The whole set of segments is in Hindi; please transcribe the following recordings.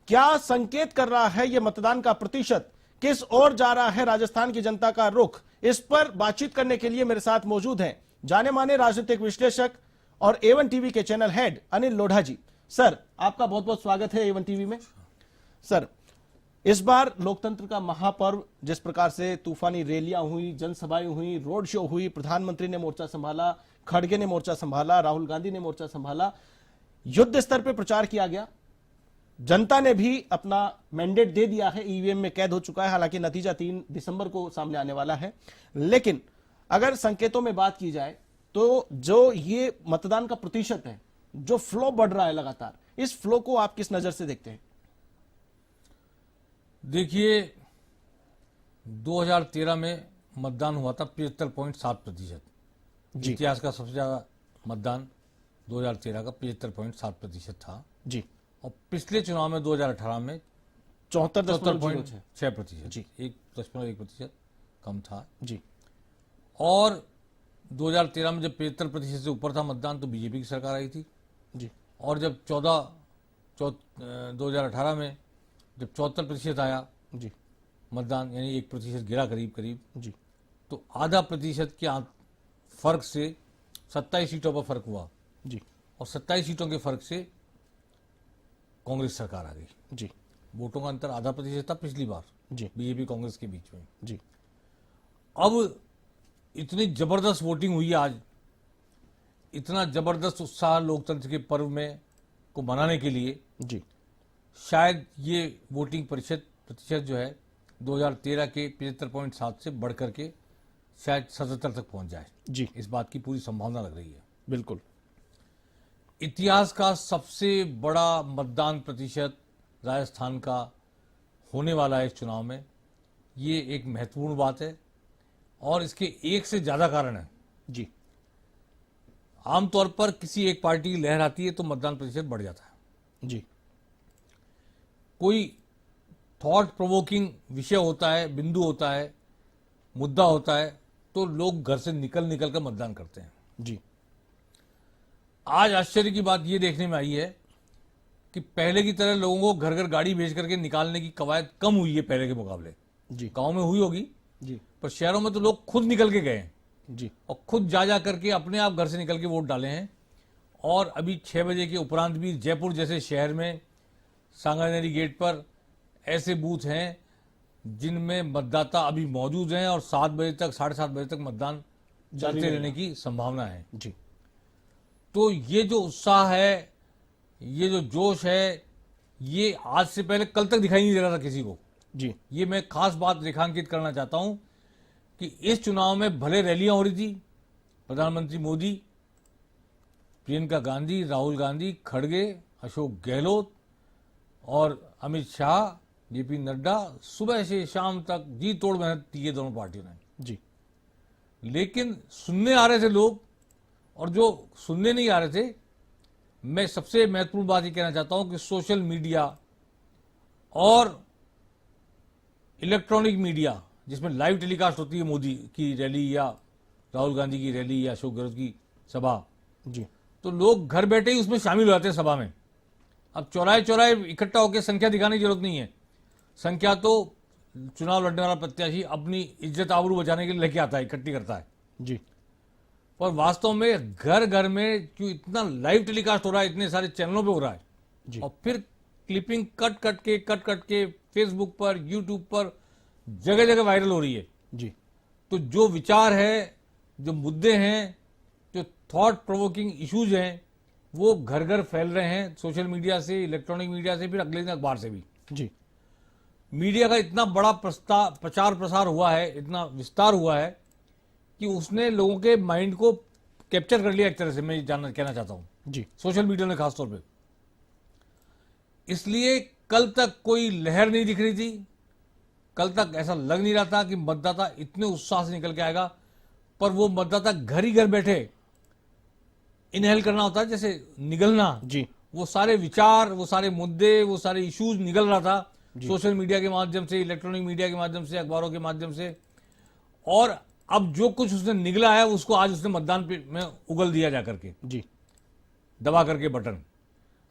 क्या संकेत कर रहा है यह मतदान का प्रतिशत, किस ओर जा रहा है राजस्थान की जनता का रुख, इस पर बातचीत करने के लिए मेरे साथ मौजूद हैं जाने माने राजनीतिक विश्लेषक और A1 टीवी के चैनल हेड अनिल लोढ़ा जी। सर, आपका बहुत बहुत स्वागत है A1 टीवी में। सर, इस बार लोकतंत्र का महापर्व, जिस प्रकार से तूफानी रैलियां हुई, जनसभाएं हुई, रोड शो हुई, प्रधानमंत्री ने मोर्चा संभाला, खड़गे ने मोर्चा संभाला, राहुल गांधी ने मोर्चा संभाला, युद्ध स्तर पर प्रचार किया गया, जनता ने भी अपना मैंडेट दे दिया है, ईवीएम में कैद हो चुका है। हालांकि नतीजा 3 दिसंबर को सामने आने वाला है। लेकिन अगर संकेतों में बात की जाए तो जो ये मतदान का प्रतिशत है, जो फ्लो बढ़ रहा है लगातार, इस फ्लो को आप किस नजर से देखते हैं? देखिए, 2013 में मतदान हुआ था 75.7%। इतिहास का सबसे ज्यादा मतदान 2013 का 75.7% था जी। और पिछले चुनाव में 2018 में 74.6% जी, 1.1% कम था जी। और 2013 में जब 75% से ऊपर था मतदान तो बीजेपी की सरकार आई थी जी। और जब 2018 में जब 74% आया जी, मतदान, यानी 1% गिरा करीब करीब, जी, तो आधा प्रतिशत के फर्क से 27 सीटों पर फर्क हुआ जी, और 27 सीटों के फर्क से कांग्रेस सरकार आ गई। जी, वोटों का अंतर आधा प्रतिशत था पिछली बार जी, बीजेपी कांग्रेस के बीच में। जी। अब इतनी जबरदस्त वोटिंग हुई आज, इतना जबरदस्त उत्साह लोकतंत्र के पर्व में को मनाने के लिए, जी, शायद ये वोटिंग प्रतिशत जो है 2013 के 75.7 से बढ़ करके शायद 77 तक पहुंच जाए। जी, इस बात की पूरी संभावना लग रही है। बिल्कुल। इतिहास का सबसे बड़ा मतदान प्रतिशत राजस्थान का होने वाला है इस चुनाव में, ये एक महत्वपूर्ण बात है और इसके एक से ज्यादा कारण है। जी, आमतौर पर किसी एक पार्टी की लहर आती है तो मतदान प्रतिशत बढ़ जाता है। जी, कोई थॉट प्रोवोकिंग विषय होता है, बिंदु होता है, मुद्दा होता है, तो लोग घर से निकल कर मतदान करते हैं। जी। आज आश्चर्य की बात यह देखने में आई है कि पहले की तरह लोगों को घर घर गाड़ी भेज करके निकालने की कवायद कम हुई है पहले के मुकाबले। जी, गांव में हुई होगी जी, पर शहरों में तो लोग खुद निकल के गए हैं जी, और खुद जा करके अपने आप घर से निकल के वोट डाले हैं। और अभी 6 बजे के उपरांत भी जयपुर जैसे शहर में सांगानेरी गेट पर ऐसे बूथ हैं जिनमें मतदाता अभी मौजूद हैं और 7 बजे तक, 7:30 बजे तक मतदान चलते रहने की संभावना है। जी। तो ये जो उत्साह है, ये जो जोश है, ये आज से पहले कल तक दिखाई नहीं दे रहा था किसी को। जी, ये मैं खास बात रेखांकित करना चाहता हूं कि इस चुनाव में भले रैलियां हो रही थी, प्रधानमंत्री मोदी, प्रियंका गांधी, राहुल गांधी, खड़गे, अशोक गहलोत और अमित शाह, जेपी नड्डा, सुबह से शाम तक जी तोड़ मेहनत की है दोनों पार्टियों ने। जी, लेकिन सुनने आ रहे थे लोग और जो सुनने नहीं आ रहे थे, मैं सबसे महत्वपूर्ण बात ये कहना चाहता हूं कि सोशल मीडिया और इलेक्ट्रॉनिक मीडिया, जिसमें लाइव टेलीकास्ट होती है मोदी की रैली या राहुल गांधी की रैली या अशोक गहलोत की सभा, जी, तो लोग घर बैठे ही उसमें शामिल हो जाते हैं सभा में। अब चौराहे चौराहे इकट्ठा होकर संख्या दिखाने की जरूरत नहीं है। संख्या तो चुनाव लड़ने वाला प्रत्याशी अपनी इज्जत आबरू बचाने के लिए लेके आता है, इकट्ठी करता है। जी, पर वास्तव में घर घर में क्यों इतना लाइव टेलीकास्ट हो रहा है, इतने सारे चैनलों पे हो रहा है जी, और फिर क्लिपिंग कट कट के फेसबुक पर, यूट्यूब पर जगह जगह वायरल हो रही है। जी, तो जो विचार है, जो मुद्दे हैं, जो थॉट प्रोवोकिंग इश्यूज हैं, वो घर घर फैल रहे हैं, सोशल मीडिया से, इलेक्ट्रॉनिक मीडिया से, फिर अगले दिन अखबार से भी। जी, मीडिया का इतना बड़ा प्रचार प्रसार हुआ है, इतना विस्तार हुआ है कि उसने लोगों के माइंड को कैप्चर कर लिया एक तरह से, मैं कहना चाहता हूं, जी, सोशल मीडिया ने खासतौर पे। इसलिए कल तक कोई लहर नहीं दिख रही थी, कल तक ऐसा लग नहीं रहा था कि मतदाता इतने उत्साह से निकल के आएगा, पर वो मतदाता घर ही घर बैठे इनहेल करना होता है, जैसे निगलना, जी, वो सारे विचार, वो सारे मुद्दे, वो सारे इश्यूज निकल रहा था सोशल मीडिया के माध्यम से, इलेक्ट्रॉनिक मीडिया के माध्यम से, अखबारों के माध्यम से। और अब जो कुछ उसने निगला है उसको आज उसने मतदान में उगल दिया जाकर के, जी, दबा करके बटन।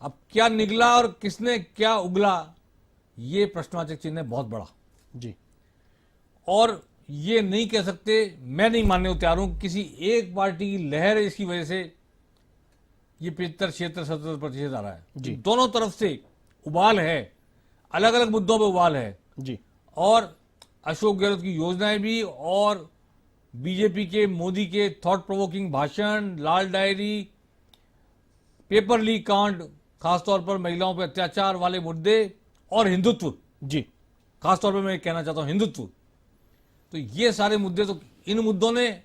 अब क्या निगला और किसने क्या उगला, ये प्रश्नवाचक चिन्ह है बहुत बड़ा। जी और ये नहीं कह सकते, मैं नहीं मानने को तैयार हूं किसी एक पार्टी की लहर है इसकी वजह से ये 75, 76, 77% आ रहा है। जी। दोनों तरफ से उबाल है, अलग अलग मुद्दों पे उबाल है। जी और अशोक गहलोत की योजनाएं भी और बीजेपी के मोदी के थॉट प्रोवोकिंग भाषण, लाल डायरी, पेपर लीक कांड, खासतौर पर महिलाओं पर अत्याचार वाले मुद्दे और हिंदुत्व, जी खासतौर पर मैं कहना चाहता हूं हिंदुत्व। तो ये सारे मुद्दे, तो इन मुद्दों ने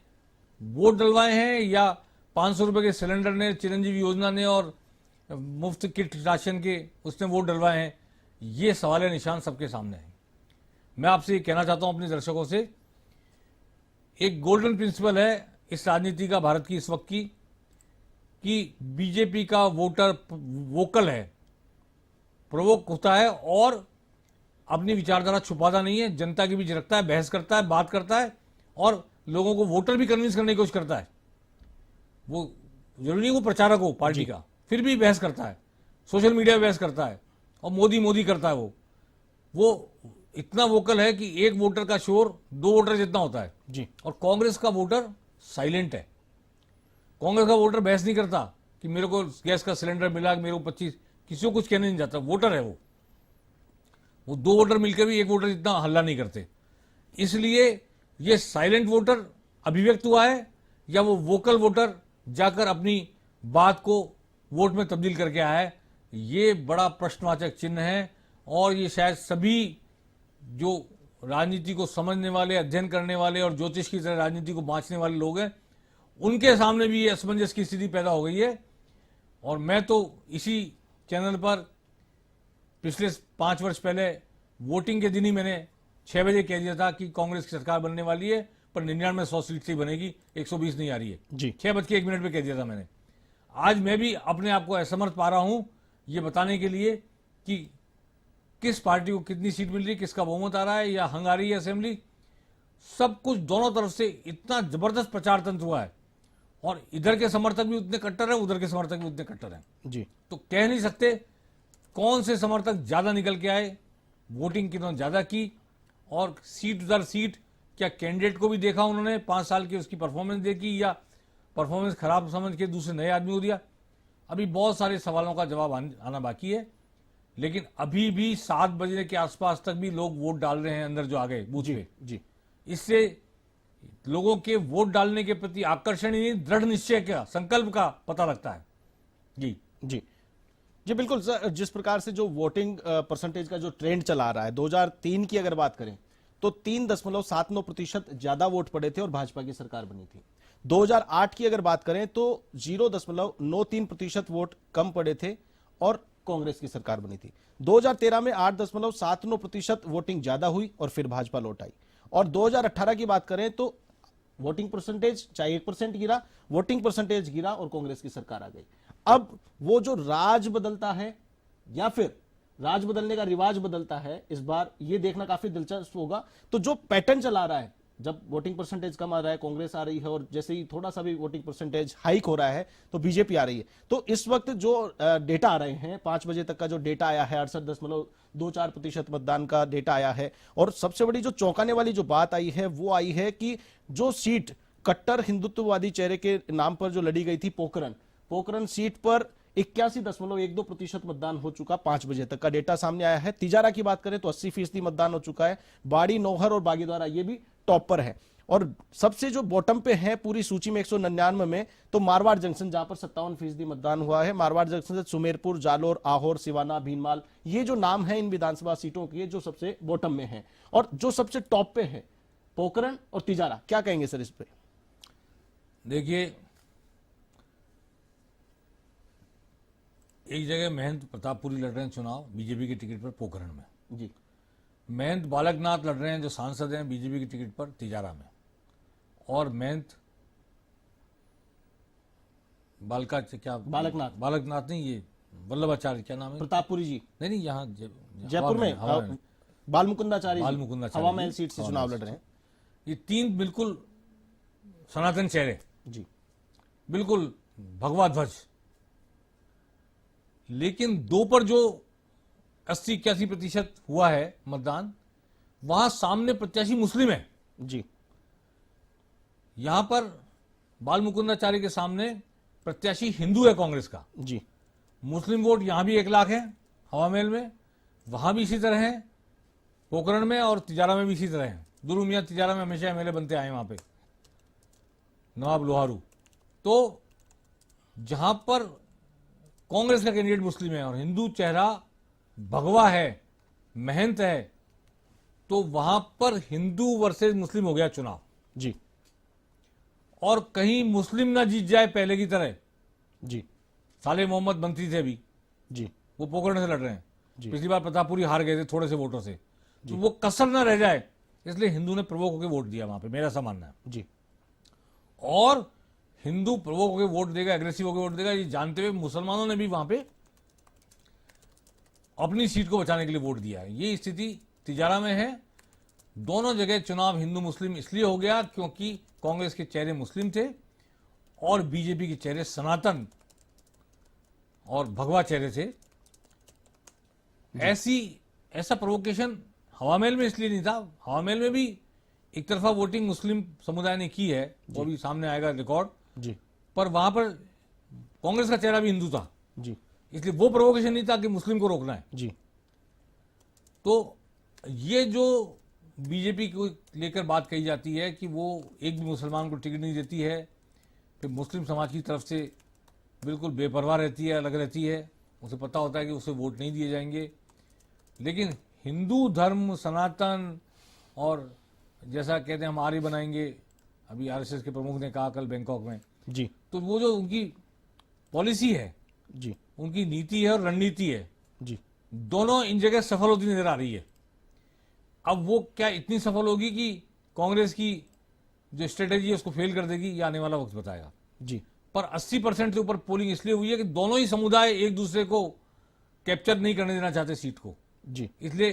वोट डलवाए हैं या 500 रुपए के सिलेंडर ने, चिरंजीवी योजना ने और मुफ्त किट राशन के उसने वोट डलवाए हैं, ये सवाल निशान सबके सामने है। मैं आपसे ये कहना चाहता हूं अपने दर्शकों से, एक गोल्डन प्रिंसिपल है इस राजनीति का भारत की इस वक्त की, कि बीजेपी का वोटर वोकल है, प्रोवोक होता है और अपनी विचारधारा छुपाता नहीं है, जनता की भी रखता है, बहस करता है, बात करता है और लोगों को वोटर भी कन्विंस करने की कोशिश करता है। वो जरूरी नहीं वो प्रचारक हो पार्टी का, फिर भी बहस करता है, सोशल मीडिया पे बहस करता है और मोदी मोदी करता है। वो इतना वोकल है कि एक वोटर का शोर 2 वोटर जितना होता है। जी और कांग्रेस का वोटर साइलेंट है। कांग्रेस का वोटर बहस नहीं करता कि मेरे को गैस का सिलेंडर मिला, मेरे को 25, किसी को कुछ कहने नहीं जाता। वोटर है वो 2 वोटर मिलकर भी 1 वोटर जितना हल्ला नहीं करते। इसलिए ये साइलेंट वोटर अभिव्यक्त हुआ है या वो वोकल वोटर जाकर अपनी बात को वोट में तब्दील करके आया है, ये बड़ा प्रश्नवाचक चिन्ह है। और ये शायद सभी जो राजनीति को समझने वाले, अध्ययन करने वाले और ज्योतिष की तरह राजनीति को बांचने वाले लोग हैं, उनके सामने भी ये असमंजस की स्थिति पैदा हो गई है। और मैं तो इसी चैनल पर पिछले 5 वर्ष पहले वोटिंग के दिन ही मैंने 6 बजे कह दिया था कि कांग्रेस की सरकार बनने वाली है, पर 99-100 सीट से बनेगी, 120 नहीं आ रही है। जी 6:01 पे कह दिया था मैंने। आज मैं भी अपने आप को असमर्थ पा रहा हूं ये बताने के लिए कि किस पार्टी को कितनी सीट मिल रही है, किसका बहुमत आ रहा है या हंग आ रही है असेंबली। सब कुछ दोनों तरफ से इतना जबरदस्त प्रचार तंत्र हुआ है और इधर के समर्थक भी उतने कट्टर हैं, उधर के समर्थक भी उतने कट्टर हैं। जी तो कह नहीं सकते कौन से समर्थक ज्यादा निकल के आए, वोटिंग किन्होंने ज्यादा की और सीट दर सीट क्या कैंडिडेट को भी देखा उन्होंने 5 साल की उसकी परफॉर्मेंस देखी या परफॉर्मेंस खराब समझ के दूसरे नए आदमी को दिया। अभी बहुत सारे सवालों का जवाब आना बाकी है, लेकिन अभी भी 7 बजे के आसपास तक भी लोग वोट डाल रहे हैं अंदर जो आ गए बूथ पे। जी इससे लोगों के वोट डालने के प्रति आकर्षण ही नहीं, दृढ़ निश्चय का, संकल्प का पता लगता है। जी जी जी बिल्कुल सर। जिस प्रकार से जो वोटिंग परसेंटेज का जो ट्रेंड चला रहा है, 2003 की अगर बात करें तो 3.79% ज्यादा वोट पड़े थे और भाजपा की सरकार बनी थी। 2008 की अगर बात करें तो 0.93% वोट कम पड़े थे और कांग्रेस की सरकार बनी थी। 2013 में 8.79% वोटिंग ज्यादा हुई और फिर भाजपा लौट आई। और 2018 की बात करें तो वोटिंग परसेंटेज चाहे 1% गिरा, वोटिंग परसेंटेज गिरा और कांग्रेस की सरकार आ गई। अब वो जो राज बदलता है या फिर राज बदलने का रिवाज बदलता है, इस बार ये देखना काफी दिलचस्प होगा। तो जो पैटर्न चला रहा है, जब वोटिंग परसेंटेज कम आ रहा है कांग्रेस आ रही है और जैसे ही थोड़ा सा भी वोटिंग परसेंटेज हाइक हो रहा है तो बीजेपी आ रही है। तो इस वक्त जो डेटा आ रहे हैं, 5 बजे तक का जो डेटा आया है 68.24% मतदान का डेटा आया है। और सबसे बड़ी जो चौंकाने वाली जो बात आई है वो आई है कि जो सीट कट्टर हिंदुत्ववादी चेहरे के नाम पर जो लड़ी गई थी, पोखरण सीट पर 81.12% मतदान हो चुका। 5 बजे तक का डेटा सामने आया है। तिजारा की बात करें तो 80% मतदान हो चुका है। बाड़ी, नौहर और बागीद्वारा ये भी टॉप पर है। और सबसे जो बॉटम पे है पूरी सूची में 199 में, तो मारवाड़ जंक्शन जहां पर 57% मतदान हुआ है। मारवाड़ जंक्शन से सुमेरपुर, जालोर, आहोर, सिवाना, भीनमाल, ये जो नाम है इन विधानसभा सीटों के जो सबसे बॉटम में है। और जो सबसे टॉप पे है पोखरण और तिजारा, क्या कहेंगे सर इस पे? देखिए, एक जगह महंत प्रतापपुरी लड़ रहे हैं चुनाव बीजेपी के टिकट पर पोखरण में जी, महंत बालकनाथ लड़ रहे हैं जो सांसद हैं बीजेपी की टिकट पर तिजारा में, और महंत बालकनाथ नहीं, ये वल्लभाचार्य, क्या नाम है, प्रतापपुरी जी, नहीं यहाँ जयपुर में बालमुकुंदाचार्य हवा महल सीट से चुनाव लड़ रहे हैं। ये 3 बिल्कुल सनातन चेहरे, जी, बिल्कुल भगवा ध्वज, लेकिन 2 पर जो 80-81% हुआ है मतदान, वहां सामने प्रत्याशी मुस्लिम है। जी यहां पर बाल मुकुंदाचार्य के सामने प्रत्याशी हिंदू है कांग्रेस का। जी मुस्लिम वोट यहां भी 1 लाख है हवामेल में, वहां भी इसी तरह है, पोखरण में और तिजारा में भी इसी तरह है। दुरू मियां तिजारा में हमेशा एमएलए बनते आए वहां पे, नवाब लोहारू। तो जहां पर कांग्रेस का कैंडिडेट मुस्लिम है और हिंदू चेहरा भगवा है, महंत है, तो वहां पर हिंदू वर्सेस मुस्लिम हो गया चुनाव। जी और कहीं मुस्लिम ना जीत जाए पहले की तरह। जी साले मोहम्मद मंत्री थे अभी, जी वो पोखरण से लड़ रहे हैं, जी। पिछली बार प्रतापपुरी हार गए थे थोड़े से वोटों से, तो वो कसर ना रह जाए, इसलिए हिंदू ने प्रवोक होकर वोट दिया वहां पे, मेरा ऐसा मानना है। जी और हिंदू प्रवोक होकर वोट देगा, एग्रेसिव होकर वोट देगा, ये जानते हुए मुसलमानों ने भी वहां पे अपनी सीट को बचाने के लिए वोट दिया है। ये स्थिति तिजारा में है। दोनों जगह चुनाव हिंदू मुस्लिम इसलिए हो गया क्योंकि कांग्रेस के चेहरे मुस्लिम थे और बीजेपी के चेहरे सनातन और भगवा चेहरे थे। ऐसा प्रोवोकेशन हवामेल में इसलिए नहीं था। हवामेल में भी एक तरफा वोटिंग मुस्लिम समुदाय ने की है, वो भी सामने आएगा रिकॉर्ड, जी पर वहां पर कांग्रेस का चेहरा भी हिंदू था, जी इसलिए वो प्रोवोकेशन नहीं था कि मुस्लिम को रोकना है। जी तो ये जो बीजेपी को लेकर बात कही जाती है कि वो एक भी मुसलमान को टिकट नहीं देती है, फिर मुस्लिम समाज की तरफ से बिल्कुल बेपरवाह रहती है, अलग रहती है, उसे पता होता है कि उसे वोट नहीं दिए जाएंगे। लेकिन हिंदू धर्म, सनातन और जैसा कहते हैं हम आर्य बनाएंगे, अभी आरएसएस के प्रमुख ने कहा कल बैंकॉक में, जी तो वो जो उनकी पॉलिसी है, जी उनकी नीति है और रणनीति है, जी दोनों इन जगह सफल होती नजर आ रही है। अब वो क्या इतनी सफल होगी कि कांग्रेस की जो स्ट्रेटेजी है उसको फेल कर देगी, ये आने वाला वक्त बताएगा। जी पर 80% से ऊपर पोलिंग इसलिए हुई है कि दोनों ही समुदाय एक दूसरे को कैप्चर नहीं करने देना चाहते सीट को। जी इसलिए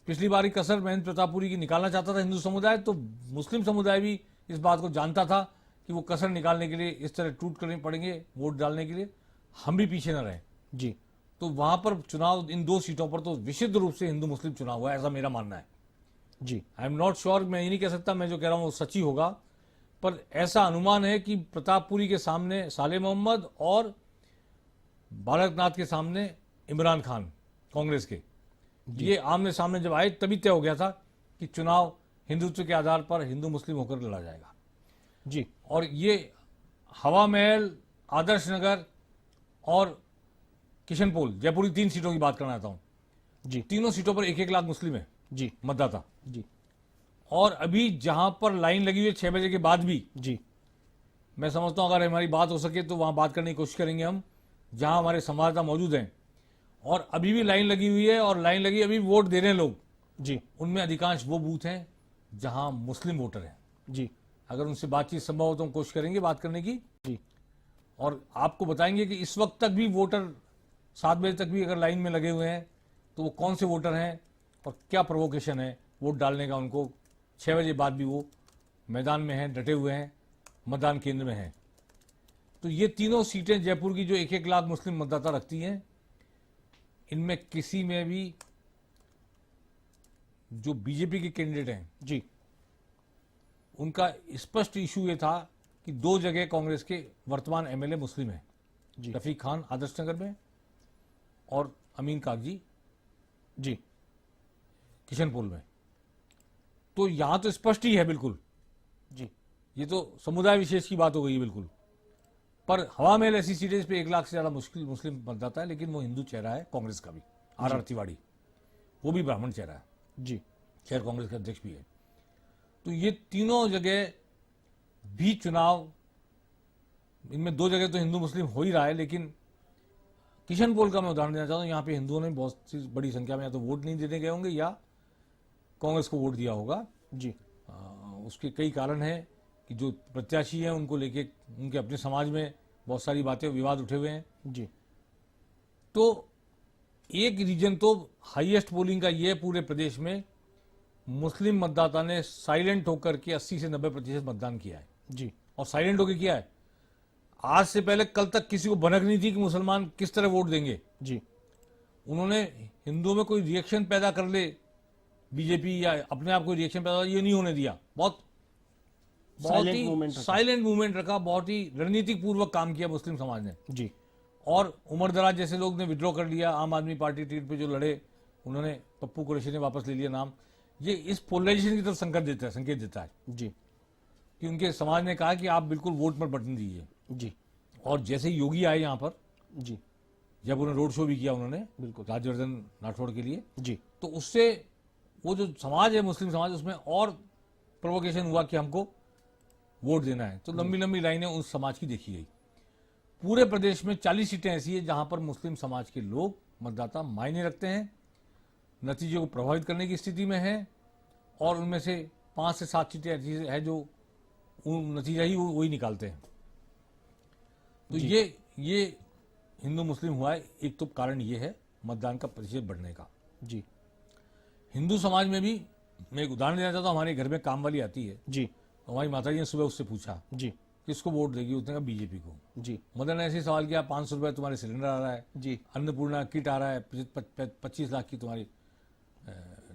पिछली बार कसर महेंद्र प्रतापपुरी की निकालना चाहता था हिंदू समुदाय, तो मुस्लिम समुदाय भी इस बात को जानता था कि वो कसर निकालने के लिए इस तरह टूट करने पड़ेंगे वोट डालने के लिए, हम भी पीछे न रहें। जी तो वहां पर चुनाव इन 2 सीटों पर तो विशुद्ध रूप से हिंदू मुस्लिम चुनाव हुआ, ऐसा मेरा मानना है। जी आई एम नॉट श्योर, मैं ये नहीं कह सकता मैं जो कह रहा हूं वो सच ही होगा, पर ऐसा अनुमान है कि प्रतापपुरी के सामने साले मोहम्मद और बालकनाथ के सामने इमरान खान कांग्रेस के, ये आमने सामने जब आए तभी तय हो गया था कि चुनाव हिंदुत्व के आधार पर हिंदू मुस्लिम होकर लड़ा जाएगा। जी और ये हवा महल, आदर्श नगर और किशनपोल, जयपुर की 3 सीटों की बात करना चाहता हूं। जी तीनों सीटों पर 1-1 लाख मुस्लिम है जी मतदाता। जी और अभी जहां पर लाइन लगी हुई है 6 बजे के बाद भी, जी मैं समझता हूं अगर हमारी बात हो सके तो वहां बात करने की कोशिश करेंगे हम, जहां हमारे संवाददाता मौजूद हैं, और अभी भी लाइन लगी हुई है और लाइन लगी, अभी वोट दे रहे हैं लोग। जी उनमें अधिकांश वो बूथ हैं जहां मुस्लिम वोटर हैं। जी अगर उनसे बातचीत संभव हो तो हम कोशिश करेंगे बात करने की, जी और आपको बताएंगे कि इस वक्त तक भी वोटर 7 बजे तक भी अगर लाइन में लगे हुए हैं तो वो कौन से वोटर हैं और क्या प्रोवोकेशन है वोट डालने का उनको। 6 बजे बाद भी वो मैदान में हैं, डटे हुए हैं, मतदान केंद्र में हैं। तो ये तीनों सीटें जयपुर की जो 1-1 लाख मुस्लिम मतदाता रखती हैं, इनमें किसी में भी जो बीजेपी के कैंडिडेट हैं जी उनका स्पष्ट इशू ये था कि 2 जगह कांग्रेस के वर्तमान एमएलए मुस्लिम हैं, जी रफीक खान आदर्श नगर में और अमीन कागजी जी किशनपुर में। तो यहां तो स्पष्ट ही है बिल्कुल, जी ये तो समुदाय विशेष की बात हो गई है बिल्कुल। पर हवा महल ऐसी सीटें इस पे 1 लाख से ज्यादा मुश्किल मुस्लिम मतदाता है, लेकिन वो हिंदू चेहरा है कांग्रेस का भी, आर तिवारी, वो भी ब्राह्मण चेहरा है, जी शहर कांग्रेस के अध्यक्ष भी है। तो ये तीनों जगह भी चुनाव, इनमें 2 जगह तो हिंदू मुस्लिम हो ही रहा है, लेकिन किशनपोल का मैं उदाहरण देना चाहता हूं, यहाँ पे हिंदुओं ने बहुत सी बड़ी संख्या में या तो वोट नहीं देने गए होंगे या कांग्रेस को वोट दिया होगा। जी उसके कई कारण हैं कि जो प्रत्याशी हैं उनको लेके उनके अपने समाज में बहुत सारी बातें, विवाद उठे हुए हैं। जी तो एक रीजन तो हाईएस्ट पोलिंग का ये पूरे प्रदेश में, मुस्लिम मतदाता ने साइलेंट होकर के 80 से 90% मतदान किया है, जी और साइलेंट होकर किया है। आज से पहले कल तक किसी को भनक नहीं थी कि मुसलमान किस तरह वोट देंगे। जी उन्होंने हिंदुओं में कोई रिएक्शन पैदा कर ले बीजेपी या अपने आप कोई रिएक्शन पैदा, ये नहीं होने दिया। बहुत ही साइलेंट मूवमेंट रखा, बहुत ही रणनीतिक पूर्वक काम किया मुस्लिम समाज ने जी। और उमर दराज जैसे लोग ने विड्रॉ कर लिया, आम आदमी पार्टी टिकट पे जो लड़े उन्होंने, पप्पू कुरैशी ने वापस ले लिया नाम। ये इस पोलराइजेशन की तरफ संकेत देता है जी कि उनके समाज ने कहा कि आप बिल्कुल वोट पर बटन दीजिए। जी। और जैसे ही योगी आए यहाँ पर, जी जब उन्होंने रोड शो भी किया उन्होंने बिल्कुल राज्यवर्धन राठौड़ के लिए, जी। तो उससे वो जो समाज है मुस्लिम समाज, उसमें और प्रोवोकेशन हुआ कि हमको वोट देना है। तो लंबी लंबी लाइनें उस समाज की देखी गई। पूरे प्रदेश में 40 सीटें ऐसी है जहां पर मुस्लिम समाज के लोग मतदाता मायने रखते हैं, नतीजे को प्रभावित करने की स्थिति में है, और उनमें से 5 से 7 सीटें ऐसी है जो नतीजा ही वही निकालते हैं। तो ये हिंदू मुस्लिम हुआ है, एक तो कारण ये है मतदान का प्रतिशत बढ़ने का। जी। हिंदू समाज में भी मैं एक उदाहरण देना चाहता हूँ। हमारे घर में काम वाली आती है, जी। तो हमारी माता जी ने सुबह उससे पूछा जी। किसको वोट देगी, उसने कहा बीजेपी को। जी। मदन ने ऐसे ही सवाल किया, 500 रुपए तुम्हारे सिलेंडर आ रहा है, जी। अन्नपूर्णा किट आ रहा है, 25 लाख की तुम्हारी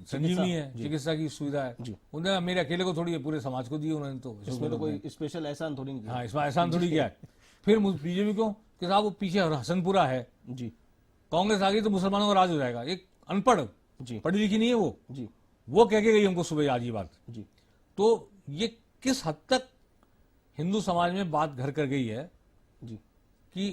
संजीवनी है, चिकित्सा की सुविधा है। उन्होंने मेरे अकेले को थोड़ी है, पूरे समाज को दिए उन्होंने। तो इसमें तो कोई स्पेशल एहसान थोड़ी नहीं। हाँ, इसमें एहसान थोड़ी किया है। फिर बीजेपी को कि साहब वो पीछे हसनपुरा है, जी। कांग्रेस आ गई तो मुसलमानों का राज हो जाएगा। एक अनपढ़, पढ़ी लिखी नहीं है वो, जी, वो कह के गई हमको सुबह आज ये बात। जी। तो ये किस हद तक हिंदू समाज में बात घर कर गई है जी कि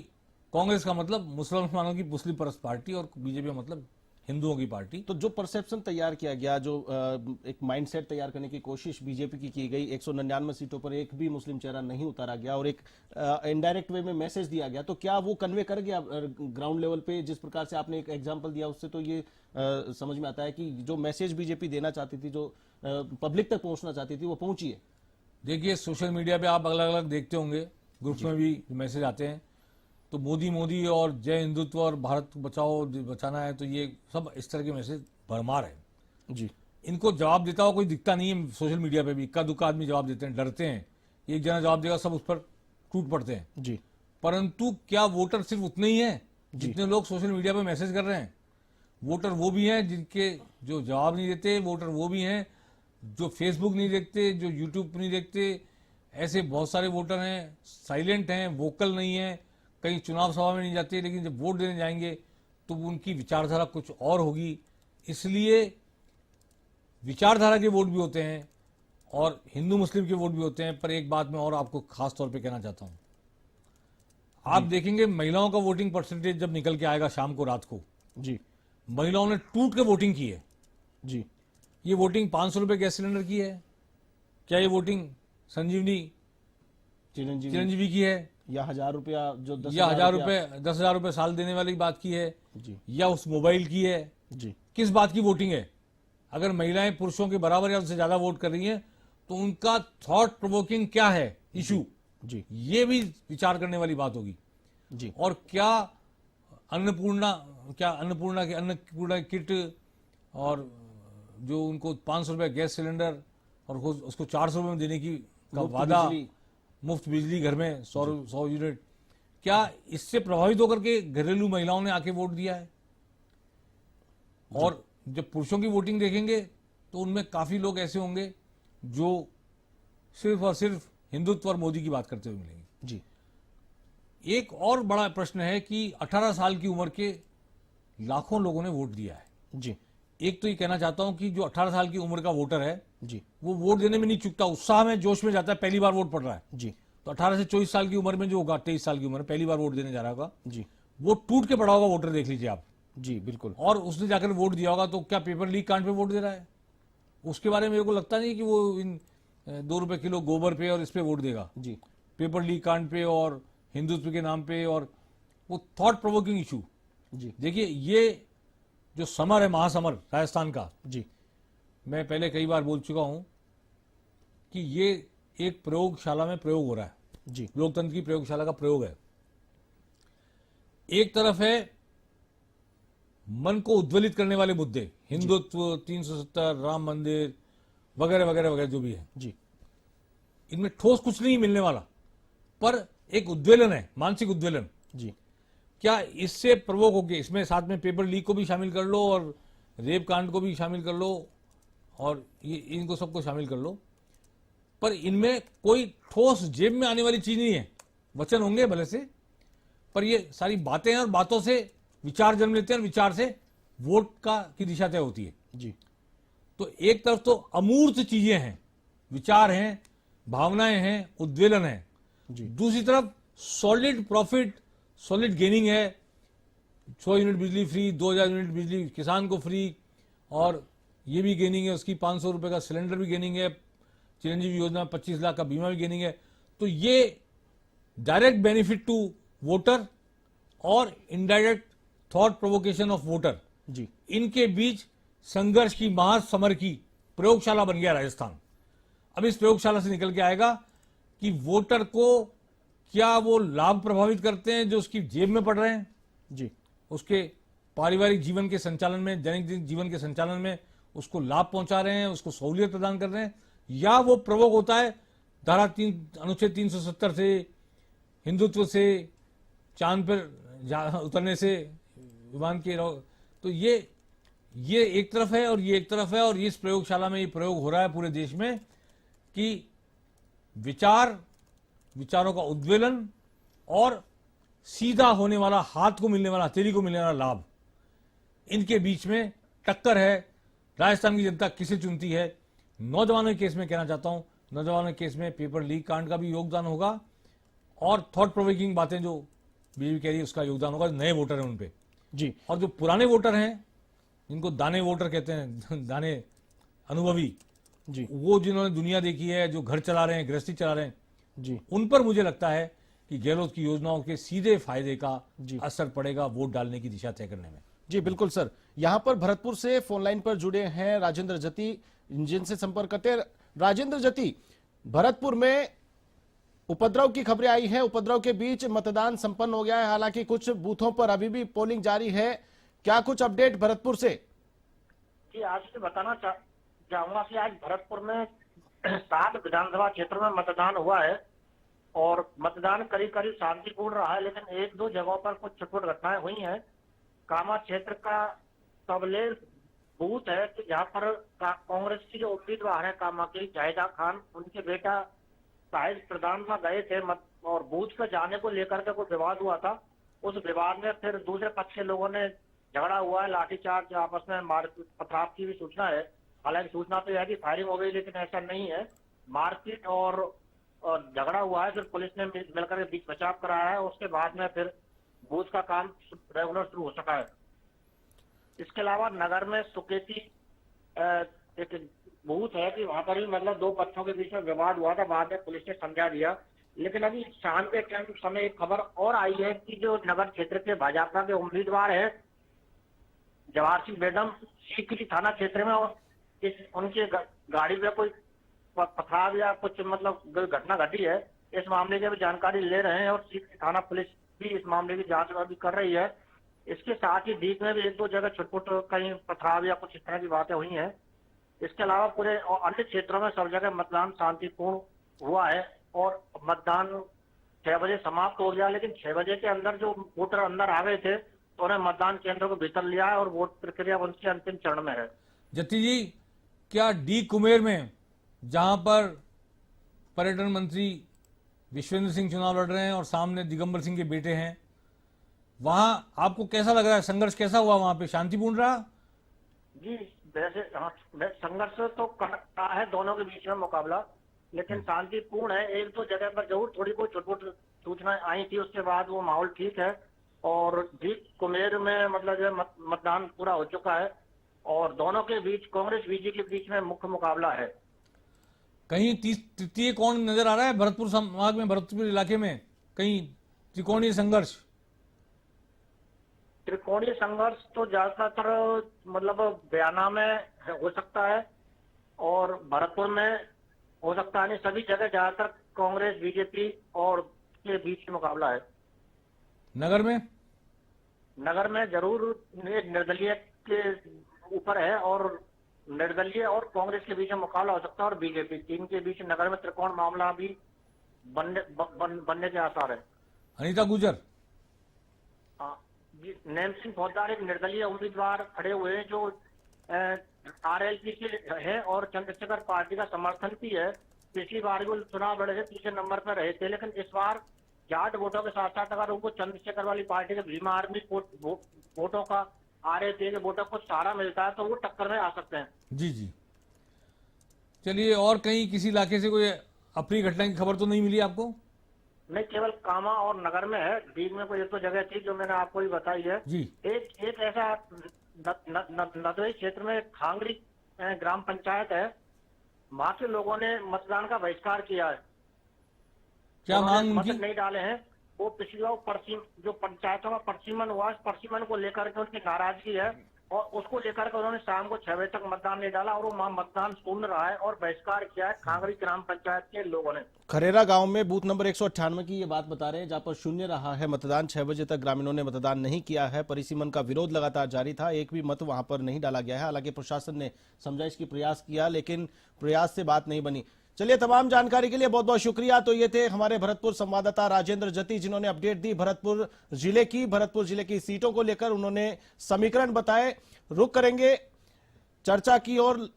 कांग्रेस का मतलब मुसलमानों की मुस्लिम परस्त पार्टी और बीजेपी का मतलब हिंदुओं की पार्टी। तो जो परसेप्शन तैयार किया गया, जो एक माइंडसेट तैयार करने की कोशिश बीजेपी की गई, 199 सीटों पर एक भी मुस्लिम चेहरा नहीं उतारा गया और एक इनडायरेक्ट वे में मैसेज दिया गया, तो क्या वो कन्वे कर गया ग्राउंड लेवल पे? जिस प्रकार से आपने एक एग्जांपल दिया उससे तो ये समझ में आता है कि जो मैसेज बीजेपी देना चाहती थी, जो पब्लिक तक पहुंचना चाहती थी, वो पहुंची है। देखिए, सोशल मीडिया पे आप अलग अलग देखते होंगे, ग्रुप्स में भी मैसेज आते हैं, तो मोदी मोदी और जय हिंदुत्व और भारत बचाओ बचाना है, तो ये सब इस तरह के मैसेज भरमार है जी। इनको जवाब देता हुआ कोई दिखता नहीं है सोशल मीडिया पे भी। इक्का दुक्का आदमी जवाब देते हैं, डरते हैं, एक जना जवाब देगा सब उस पर टूट पड़ते हैं जी। परंतु क्या वोटर सिर्फ उतने ही हैं जितने लोग सोशल मीडिया पे मैसेज कर रहे हैं? वोटर वो भी हैं जिनके जो जवाब नहीं देते, वोटर वो भी हैं जो फेसबुक नहीं देखते, जो यूट्यूब नहीं देखते। ऐसे बहुत सारे वोटर हैं, साइलेंट हैं, वोकल नहीं है, कहीं चुनाव सभा में नहीं जाते, लेकिन जब वोट देने जाएंगे तो उनकी विचारधारा कुछ और होगी। इसलिए विचारधारा के वोट भी होते हैं और हिंदू मुस्लिम के वोट भी होते हैं। पर एक बात मैं और आपको खास तौर पे कहना चाहता हूं, आप देखेंगे महिलाओं का वोटिंग परसेंटेज जब निकल के आएगा शाम को, रात को जी, महिलाओं ने टूट के वोटिंग की है जी। ये वोटिंग 500 रुपए गैस सिलेंडर की है क्या? ये वोटिंग संजीवनी चिरंजीवी की है या 1000 रुपया जो 10 या 10,000 रुपए साल देने वाली बात की है जी, या उस मोबाइल की है जी। किस बात की वोटिंग है? अगर महिलाएं पुरुषों के बराबर या उससे ज्यादा वोट कर रही हैं तो उनका थॉट प्रोवोकिंग क्या है इशू, जी, ये भी विचार करने वाली बात होगी जी। और क्या अन्नपूर्णा किट और जो उनको 500 रुपए गैस सिलेंडर और उसको 400 रुपए में देने की का वादा, मुफ्त बिजली घर में 100 यूनिट, क्या इससे प्रभावित होकर के घरेलू महिलाओं ने आके वोट दिया है? और जब पुरुषों की वोटिंग देखेंगे तो उनमें काफी लोग ऐसे होंगे जो सिर्फ और सिर्फ हिंदुत्व और मोदी की बात करते हुए मिलेंगे जी। एक और बड़ा प्रश्न है कि 18 साल की उम्र के लाखों लोगों ने वोट दिया है जी। एक तो ये कहना चाहता हूं कि जो 18 साल की उम्र का वोटर है जी, वो वोट देने में नहीं चूकता, उत्साह में जोश में जाता है, पहली बार वोट पड़ रहा है जी। तो 18 से 24 साल की उम्र में जो होगा, 23 साल की उम्र में पहली बार वोट देने जा रहा होगा जी, वो टूट के पड़ा होगा वोटर, देख लीजिए आप जी, बिल्कुल। और उसने जाकर वोट दिया होगा तो क्या पेपर लीक कांड पे वोट दे रहा है? उसके बारे में मेरे को लगता नहीं कि वो इन 2 रुपए किलो गोबर पे और इस पे वोट देगा जी, पेपर लीक कांड पे और हिंदुत्व के नाम पे। और वो थॉट प्रोवोकिंग इशू, जी, देखिए ये जो समर है, महासमर राजस्थान का, जी, मैं पहले कई बार बोल चुका हूं कि ये एक प्रयोगशाला में प्रयोग हो रहा है, जी, लोकतंत्र की प्रयोगशाला का प्रयोग है। एक तरफ है मन को उद्वेलित करने वाले मुद्दे, हिंदुत्व, 370, राम मंदिर वगैरह वगैरह वगैरह जो भी है, जी, इनमें ठोस कुछ नहीं मिलने वाला, पर एक उद्वेलन है, मानसिक उद्वेलन। जी, क्या इससे प्रवोक होके, इसमें साथ में पेपर लीक को भी शामिल कर लो और रेप कांड को भी शामिल कर लो और ये इनको सबको शामिल कर लो, पर इनमें कोई ठोस जेब में आने वाली चीज नहीं है। वचन होंगे भले से, पर ये सारी बातें हैं और बातों से विचार जन्म लेते हैं और विचार से वोट की दिशा तय होती है। जी। तो एक तरफ तो अमूर्त चीजें हैं, विचार हैं, भावनाएं हैं, उद्वेलन है। दूसरी तरफ सॉलिड प्रॉफिट, सॉलिड गेनिंग है। 100 यूनिट बिजली फ्री, 2000 यूनिट बिजली किसान को फ्री, और ये भी गेनिंग है उसकी, 500 रुपए का सिलेंडर भी गेनिंग है, चिरंजीवी योजना 25 लाख का बीमा भी गेनिंग है। तो ये डायरेक्ट बेनिफिट टू वोटर और indirect thought provocation of voter, जी। इनके बीच संघर्ष की, महासमर की प्रयोगशाला बन गया राजस्थान। अब इस प्रयोगशाला से निकल के आएगा कि वोटर को क्या वो लाभ प्रभावित करते हैं जो उसकी जेब में पड़ रहे हैं, जी। उसके पारिवारिक जीवन के संचालन में, दैनिक जीवन के संचालन में उसको लाभ पहुंचा रहे हैं, उसको सहूलियत प्रदान कर रहे हैं, या वो प्रवोक होता है अनुच्छेद 370 से, हिंदुत्व से, चांद पर उतरने से, विमान के। तो ये एक तरफ है और ये एक तरफ है, और इस प्रयोगशाला में ये प्रयोग हो रहा है पूरे देश में कि विचारों का उद्वेलन और सीधा होने वाला, हाथ को मिलने वाला, हथेली को मिलने वाला लाभ, इनके बीच में टक्कर है। राजस्थान की जनता किसे चुनती है? नौजवानों के केस में कहना चाहता हूं, नौजवानों के केस में पेपर लीक कांड का भी योगदान होगा और थॉट प्रोवोकिंग बातें जो बीजेपी कह रही है उसका योगदान होगा। नए वोटर हैं उन पे जी। और जो पुराने वोटर हैं, जिनको दाने वोटर कहते हैं, दाने अनुभवी जी। वो जिन्होंने दुनिया देखी है, जो घर चला रहे हैं, गृहस्थी चला रहे हैं, जी। उन पर मुझे लगता है कि गहलोत की योजनाओं के सीधे फायदे का जी। असर पड़ेगा वोट डालने की दिशा तय करने में। जी बिल्कुल सर। यहां पर भरतपुर से फोन लाइन पर जुड़े हैं राजेंद्र जती, जिनसे संपर्क करते हैं। राजेंद्र जती, भरतपुर में उपद्रव की खबरें आई हैं, उपद्रव के बीच मतदान संपन्न हो गया है, हालांकि कुछ बूथों पर अभी भी पोलिंग जारी है। क्या कुछ अपडेट भरतपुर से? जी, आज से बताना चाहूंगा कि आज भरतपुर में 7 विधानसभा क्षेत्रों में मतदान हुआ है और मतदान करीब करीब शांतिपूर्ण रहा है, लेकिन 1-2 जगहों पर कुछ छुटपुट घटनाएं हुई हैं। कामा क्षेत्र का सबले बूथ है कि जहाँ पर कांग्रेस की जो उम्मीदवार है कामा की जाहिदा खान, उनके बेटा शाहिद प्रधान वहां गए थे और बूथ पे जाने को लेकर के कोई विवाद हुआ था। उस विवाद में फिर दूसरे पक्ष के लोगों ने झगड़ा हुआ है, लाठीचार्ज, आपस में मारपीट पथराव की भी सूचना है। हालांकि सूचना तो यह है कि फायरिंग हो गई, लेकिन ऐसा नहीं है। मारपीट और झगड़ा हुआ है, फिर पुलिस ने मिलकर के बीच बचाव कराया है। उसके बाद में फिर बूथ का काम रेगुलर शुरू हो सका है। इसके अलावा नगर में सुकेती एक बूथ है कि वहां पर भी मतलब 2 पक्षों के बीच में विवाद हुआ था, बाद में पुलिस ने समझा दिया। लेकिन अभी शाम के टाइम समय एक खबर और आई है कि जो नगर क्षेत्र के भाजपा के उम्मीदवार है जवाहर सिंह बेगम, सीकरी थाना क्षेत्र में उनके गाड़ी में कोई पथराव या कुछ मतलब घटना घटी है। इस मामले की भी जानकारी ले रहे हैं और सीकरी थाना पुलिस भी इस मामले की जांच भी कर रही है। इसके साथ ही दीप में भी 1-2 जगह छुटपुट कहीं पथराव या कुछ इस तरह की बातें हुई हैं। इसके अलावा पूरे अन्य क्षेत्रों में सब जगह मतदान शांतिपूर्ण हुआ है और मतदान 6 बजे समाप्त हो गया। लेकिन 6 बजे के अंदर जो वोटर अंदर आ गए थे तो उन्हें मतदान केंद्र को भीतर लिया है और वोट प्रक्रिया उनके अंतिम चरण में है। जत्ती जी, क्या डी कुमेर में, जहां पर पर्यटन मंत्री विश्वेंद्र सिंह चुनाव लड़ रहे हैं और सामने दिगंबर सिंह के बेटे हैं, वहां आपको कैसा लग रहा है? संघर्ष कैसा हुआ वहां पे? शांतिपूर्ण रहा? जी, वैसे संघर्ष तो करता है दोनों के बीच में मुकाबला, लेकिन शांतिपूर्ण है। 1-2 जगह पर जरूर थोड़ी बहुत छुटपुट सूचनाएं आई थी, उसके बाद वो माहौल ठीक है और दीप कुमेर में मतलब जो मतदान पूरा हो चुका है और दोनों के बीच कांग्रेस बीजेपी के बीच में मुख्य मुकाबला है। कहीं तृतीय कोण नजर आ रहा है भरतपुर संभाग में, भरतपुर इलाके में कहीं त्रिकोणीय संघर्ष? त्रिकोणीय संघर्ष तो ज्यादातर मतलब बयाना में हो सकता है और भरतपुर में हो सकता है, नहीं सभी जगह ज्यादातर कांग्रेस बीजेपी और के बीच मुकाबला है। नगर में? नगर में जरूर निर्दलीय के ऊपर है और निर्दलीय और कांग्रेस के बीच में मुकाबला हो सकता है और बीजेपी, तीन के बीच नगर में त्रिकोण मामला भी बनने के आसार है। अनीता गुजर? जी, नैम सिंह फौजदार एक निर्दलीय उम्मीदवार खड़े हुए हैं जो आरएलपी के है और चंद्रशेखर पार्टी का समर्थन भी है। पिछली बार भी वो चुनाव लड़े थे, तीसरे नंबर पर रहे थे, लेकिन इस बार जाट वोटों के साथ साथ अगर उनको चंद्रशेखर वाली पार्टी के भीमा आर्मी वोटों का, आरएलपी के वोटों को सहारा मिलता है तो वो टक्कर में आ सकते हैं। जी जी। चलिए, और कहीं किसी इलाके से कोई अप्रिय घटना की खबर तो नहीं मिली आपको? नहीं, केवल कामा और नगर में है। बीच में कोई एक तो जगह थी जो मैंने आपको भी बताई है। जी। एक ऐसा नदवई क्षेत्र में खांगरी ग्राम पंचायत है, वहां के लोगों ने मतदान का बहिष्कार किया है। क्या उन्होंने मांग मत उनकी? नहीं डाले हैं। वो पिछली बार जो पंचायतों का परसीमन हुआ, उस परसीमन को लेकर के उनकी नाराजगी है और उसको लेकर के उन्होंने शाम को 6 बजे तक मतदान नहीं डाला और वो वहां मतदान शून्य रहा है और बहिष्कार किया है खांगरी ग्राम पंचायत के लोगों ने। खरेरा गांव में बूथ नंबर 198 की ये बात बता रहे हैं, जहां पर शून्य रहा है मतदान। 6 बजे तक ग्रामीणों ने मतदान नहीं किया है। परिसीमन का विरोध लगातार जारी था, एक भी मत वहां पर नहीं डाला गया है। हालांकि प्रशासन ने समझाइश की प्रयास किया, लेकिन प्रयास से बात नहीं बनी। चलिए, तमाम जानकारी के लिए बहुत बहुत शुक्रिया। तो ये थे हमारे भरतपुर संवाददाता राजेंद्र जती, जिन्होंने अपडेट दी भरतपुर जिले की सीटों को लेकर। उन्होंने समीकरण बताए। रुक करेंगे चर्चा की और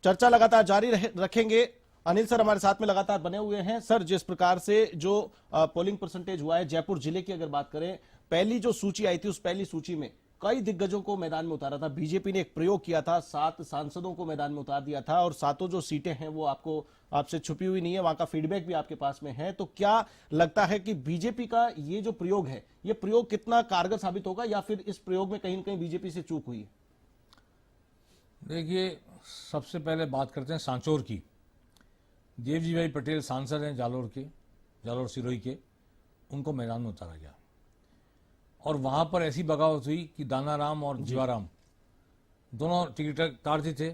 चर्चा लगातार जारी रखेंगे। अनिल सर हमारे साथ में लगातार बने हुए हैं। सर, जिस प्रकार से जो पोलिंग परसेंटेज हुआ है जयपुर जिले की अगर बात करें, पहली जो सूची आई थी उस पहली सूची में कई दिग्गजों को मैदान में उतारा था। बीजेपी ने एक प्रयोग किया था, 7 सांसदों को मैदान में उतार दिया था और 7 जो सीटें हैं वो आपसे छुपी हुई नहीं है, वहां का फीडबैक भी आपके पास में है। तो क्या लगता है कि बीजेपी का ये जो प्रयोग है, ये प्रयोग कितना कारगर साबित होगा या फिर इस प्रयोग में कहीं ना कहीं बीजेपी से चूक हुई है? देखिए, सबसे पहले बात करते हैं सांचौर की। देवजी भाई पटेल सांसद हैं जालोर सिरोही के, उनको मैदान में उतारा गया और वहां पर ऐसी बगावत हुई कि दानाराम और जीवाराम दोनों टिकटदार थे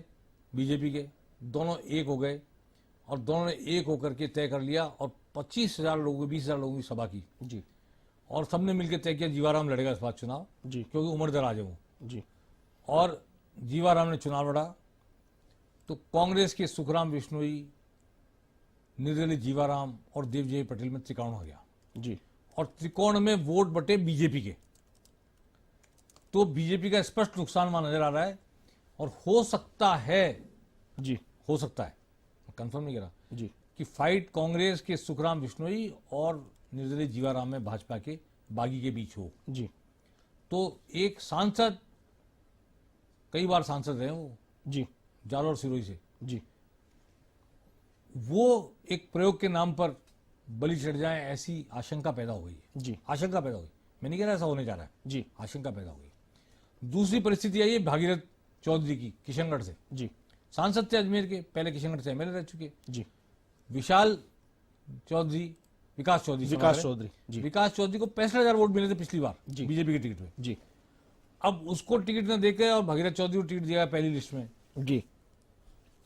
बीजेपी के, दोनों एक हो गए और दोनों ने एक होकर के तय कर लिया और 25,000 लोगों 20,000 लोगों की सभा की जी। और सबने मिलकर तय किया जीवाराम लड़ेगा इस बार चुनाव जी। क्योंकि उम्र दराज है वो जी। और जीवाराम ने चुनाव लड़ा। तो कांग्रेस के सुखराम बिश्नोई, निर्दलीय जीवाराम और देवजी पटेल में त्रिकोण हो गया जी। और त्रिकोण में वोट बटे बीजेपी के। तो बीजेपी का स्पष्ट नुकसान वहां नजर आ रहा है और हो सकता है कंफर्म नहीं करा जी कि फाइट कांग्रेस के सुखराम बिश्नोई और निर्दलीय जीवाराम में भाजपा के बागी के बीच हो जी। तो एक सांसद, कई बार सांसद रहे वो जी। जालोर सिरोही से, जी। वो एक प्रयोग के नाम पर बलि चढ़ जाए ऐसी आशंका पैदा हो गई है। जी। आशंका पैदा हुई, मैं नहीं कह रहा ऐसा होने जा रहा है जी। आशंका पैदा हो गई। दूसरी परिस्थिति आई है भागीरथ चौधरी की किशनगढ़ से। जी। सांसद थे अजमेर के, पहले किशनगढ़ से एमएलए रह चुके। जी। विकास चौधरी जी। विकास चौधरी को 65,000 वोट मिले थे पिछली बार बीजेपी के टिकट पे जी। अब उसको टिकट न देकर और भागीरथ चौधरी को टिकट दिया पहली लिस्ट में जी।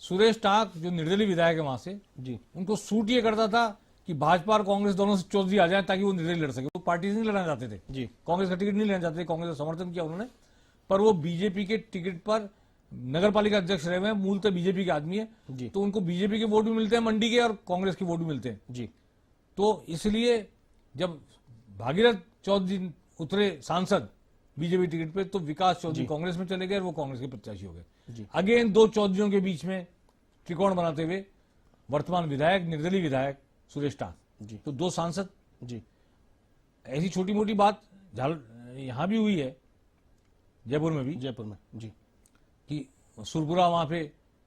सुरेश टाक जो निर्दलीय विधायक है वहां से जी। उनको सूट ये करता था कि भाजपा और कांग्रेस दोनों से चौधरी आ जाए ताकि वो निर्दलीय लड़ सके। वो पार्टी से नहीं लड़ना चाहते थे जी। कांग्रेस का टिकट नहीं लेना चाहते थे, कांग्रेस का समर्थन किया उन्होंने, पर वो बीजेपी के टिकट पर नगर पालिका अध्यक्ष रहे हुए हैं, मूलतः बीजेपी के आदमी है तो उनको बीजेपी के वोट भी मिलते हैं मंडी के और कांग्रेस के वोट भी मिलते हैं जी। तो इसलिए जब भागीरथ चौधरी उतरे सांसद बीजेपी टिकट पे तो विकास चौधरी कांग्रेस में चले गए और वो कांग्रेस के प्रत्याशी हो गए। अगेन 2 चौधरियों के बीच में त्रिकोण बनाते हुए वर्तमान विधायक निर्दलीय विधायक सुरेश टाक, तो 2 सांसद जी। ऐसी छोटी मोटी बात यहां भी हुई है जयपुर में जी कि सुरपुरा वहां पे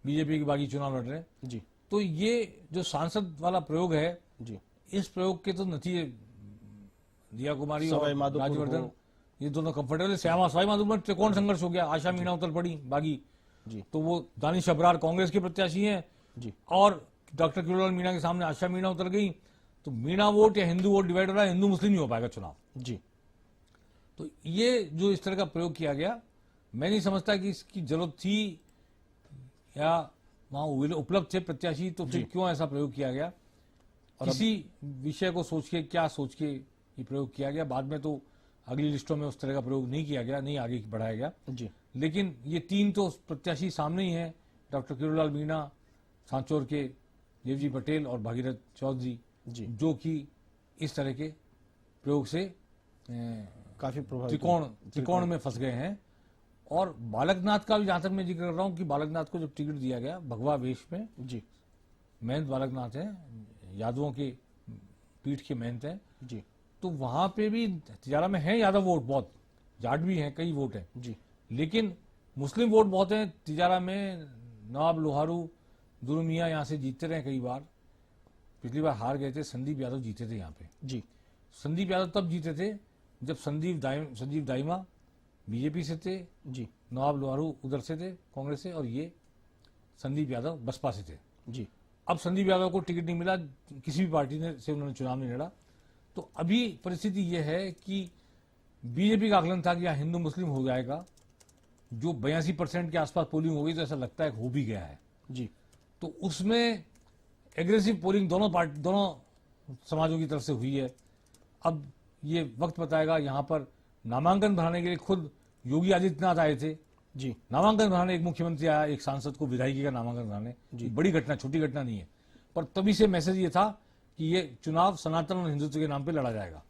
बीजेपी के बागी चुनाव लड़ रहे हैं जी। तो ये जो सांसद वाला प्रयोग है जी, इस प्रयोग के तो नतीजे दिया कुमारी और राजवर्धन ये दोनों कंफर्टेबल। सवाई माधोपुर में त्रिकोण संघर्ष हो गया, आशा मीणा उतर पड़ी बागी जी। तो वो दानिश अबरार कांग्रेस के प्रत्याशी हैं जी और डॉक्टर किरोड़लाल मीणा के सामने आशा मीणा उतर गई। तो मीणा वोट या हिंदू वोट डिवाइड हो रहा है, हिंदू मुस्लिम नहीं हो पाएगा चुनाव जी। तो ये जो इस तरह का प्रयोग किया गया, मैं नहीं समझता कि इसकी जरूरत थी या वहां उपलब्ध थे प्रत्याशी, तो फिर क्यों ऐसा प्रयोग किया गया। किसी विषय को सोच के ये प्रयोग किया गया। बाद में तो अगली लिस्टों में उस तरह का प्रयोग नहीं किया गया, नहीं आगे बढ़ाया गया जी। लेकिन ये 3 तो प्रत्याशी सामने ही हैं, डॉक्टर किरोड़लाल मीणा सांचौर के, देवजी पटेल और भागीरथ चौधरी जी, जो कि इस तरह के प्रयोग से काफी प्रभावित त्रिकोण में फंस गए हैं। और बालकनाथ का भी जहां तक मैं जिक्र कर रहा हूं कि बालकनाथ को जब टिकट दिया गया भगवा वेश में, जी महंत बालकनाथ है, यादवों के पीठ के महंत है, जी तो वहां पे भी तिजारा में है यादव वोट बहुत, जाट भी हैं, कई वोट हैं, जी लेकिन मुस्लिम वोट बहुत हैं तिजारा में। नवाब लोहारू दुरुमिया यहाँ से जीतते रहे कई बार, पिछली बार हार गए थे, संदीप यादव जीते थे यहाँ पे। जी संदीप यादव तब जीते थे जब संजीव दाइमा बीजेपी से थे, जी नवाब लोहारू उधर से थे कांग्रेस से, और ये संदीप यादव बसपा से थे। जी अब संदीप यादव को टिकट नहीं मिला, किसी भी पार्टी ने से उन्होंने चुनाव नहीं लड़ा, तो अभी परिस्थिति यह है कि बीजेपी का आकलन था कि यहाँ हिंदू मुस्लिम हो जाएगा, जो 82% के आसपास पोलिंग हो गई, तो ऐसा लगता है हो भी गया है। जी तो उसमें एग्रेसिव पोलिंग दोनों समाजों की तरफ से हुई है। अब ये वक्त बताएगा। यहाँ पर नामांकन भराने के लिए खुद योगी आदित्यनाथ आए थे, जी नामांकन भराने, एक मुख्यमंत्री आया एक सांसद को विधायकी का नामांकन भराने, बड़ी घटना, छोटी घटना नहीं है, पर तभी से मैसेज ये था कि ये चुनाव सनातन और हिंदुत्व के नाम पे लड़ा जाएगा,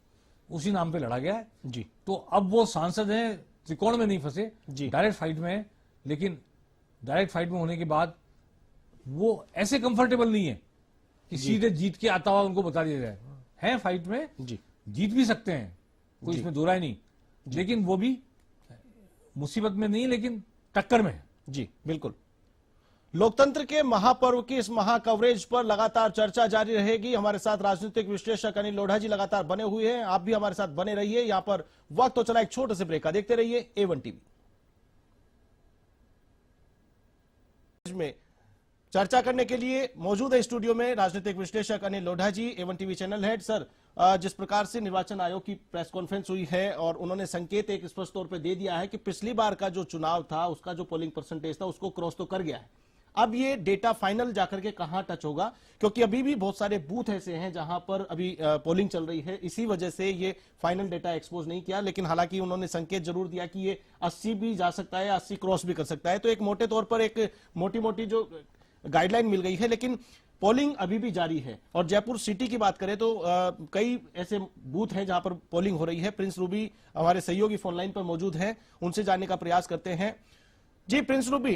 उसी नाम पे लड़ा गया है। जी तो अब वो सांसद हैं, त्रिकोण में नहीं फंसे, जी। डायरेक्ट फाइट में है, लेकिन डायरेक्ट फाइट में होने के बाद वो ऐसे कंफर्टेबल नहीं है कि सीधे जीत के आता हुआ उनको बता दिया जाए। है फाइट में, जी जीत भी सकते हैं, कोई इसमें दो राय नहीं, लेकिन वो भी मुसीबत में नहीं, लेकिन टक्कर में है। जी बिल्कुल। लोकतंत्र के महापर्व की इस महाकवरेज पर लगातार चर्चा जारी रहेगी। हमारे साथ राजनीतिक विश्लेषक अनिल लोढ़ा जी लगातार बने हुए हैं, आप भी हमारे साथ बने रहिए। यहां पर वक्त तो चला एक छोटे से ब्रेक का, देखते रहिए A1 टीवी में। चर्चा करने के लिए मौजूद है स्टूडियो में राजनीतिक विश्लेषक अनिल लोढ़ा जी, A1 TV channel head. Sir, जिस प्रकार से निर्वाचन आयोग की प्रेस कॉन्फ्रेंस हुई है और उन्होंने संकेत एक स्पष्ट तौर पे दे दिया है कि पिछली बार का जो चुनाव था उसका जो पोलिंग परसेंटेज था उसको क्रॉस तो कर गया है, अब ये डेटा फाइनल जाकर के कहां टच होगा, क्योंकि अभी भी बहुत सारे बूथ ऐसे हैं जहां पर अभी पोलिंग चल रही है, इसी वजह से ये फाइनल डेटा एक्सपोज नहीं किया। लेकिन हालांकि उन्होंने संकेत जरूर दिया कि ये 80 भी जा सकता है, 80 क्रॉस भी कर सकता है। तो एक मोटे तौर पर एक मोटी मोटी जो गाइडलाइन मिल गई है, लेकिन पोलिंग अभी भी जारी है। और जयपुर सिटी की बात करें तो कई ऐसे बूथ हैं जहां पर पोलिंग हो रही है। प्रिंस रूबी हमारे सहयोगी फोन लाइन पर मौजूद हैं, उनसे जानने का प्रयास करते हैं। जी प्रिंस रूबी,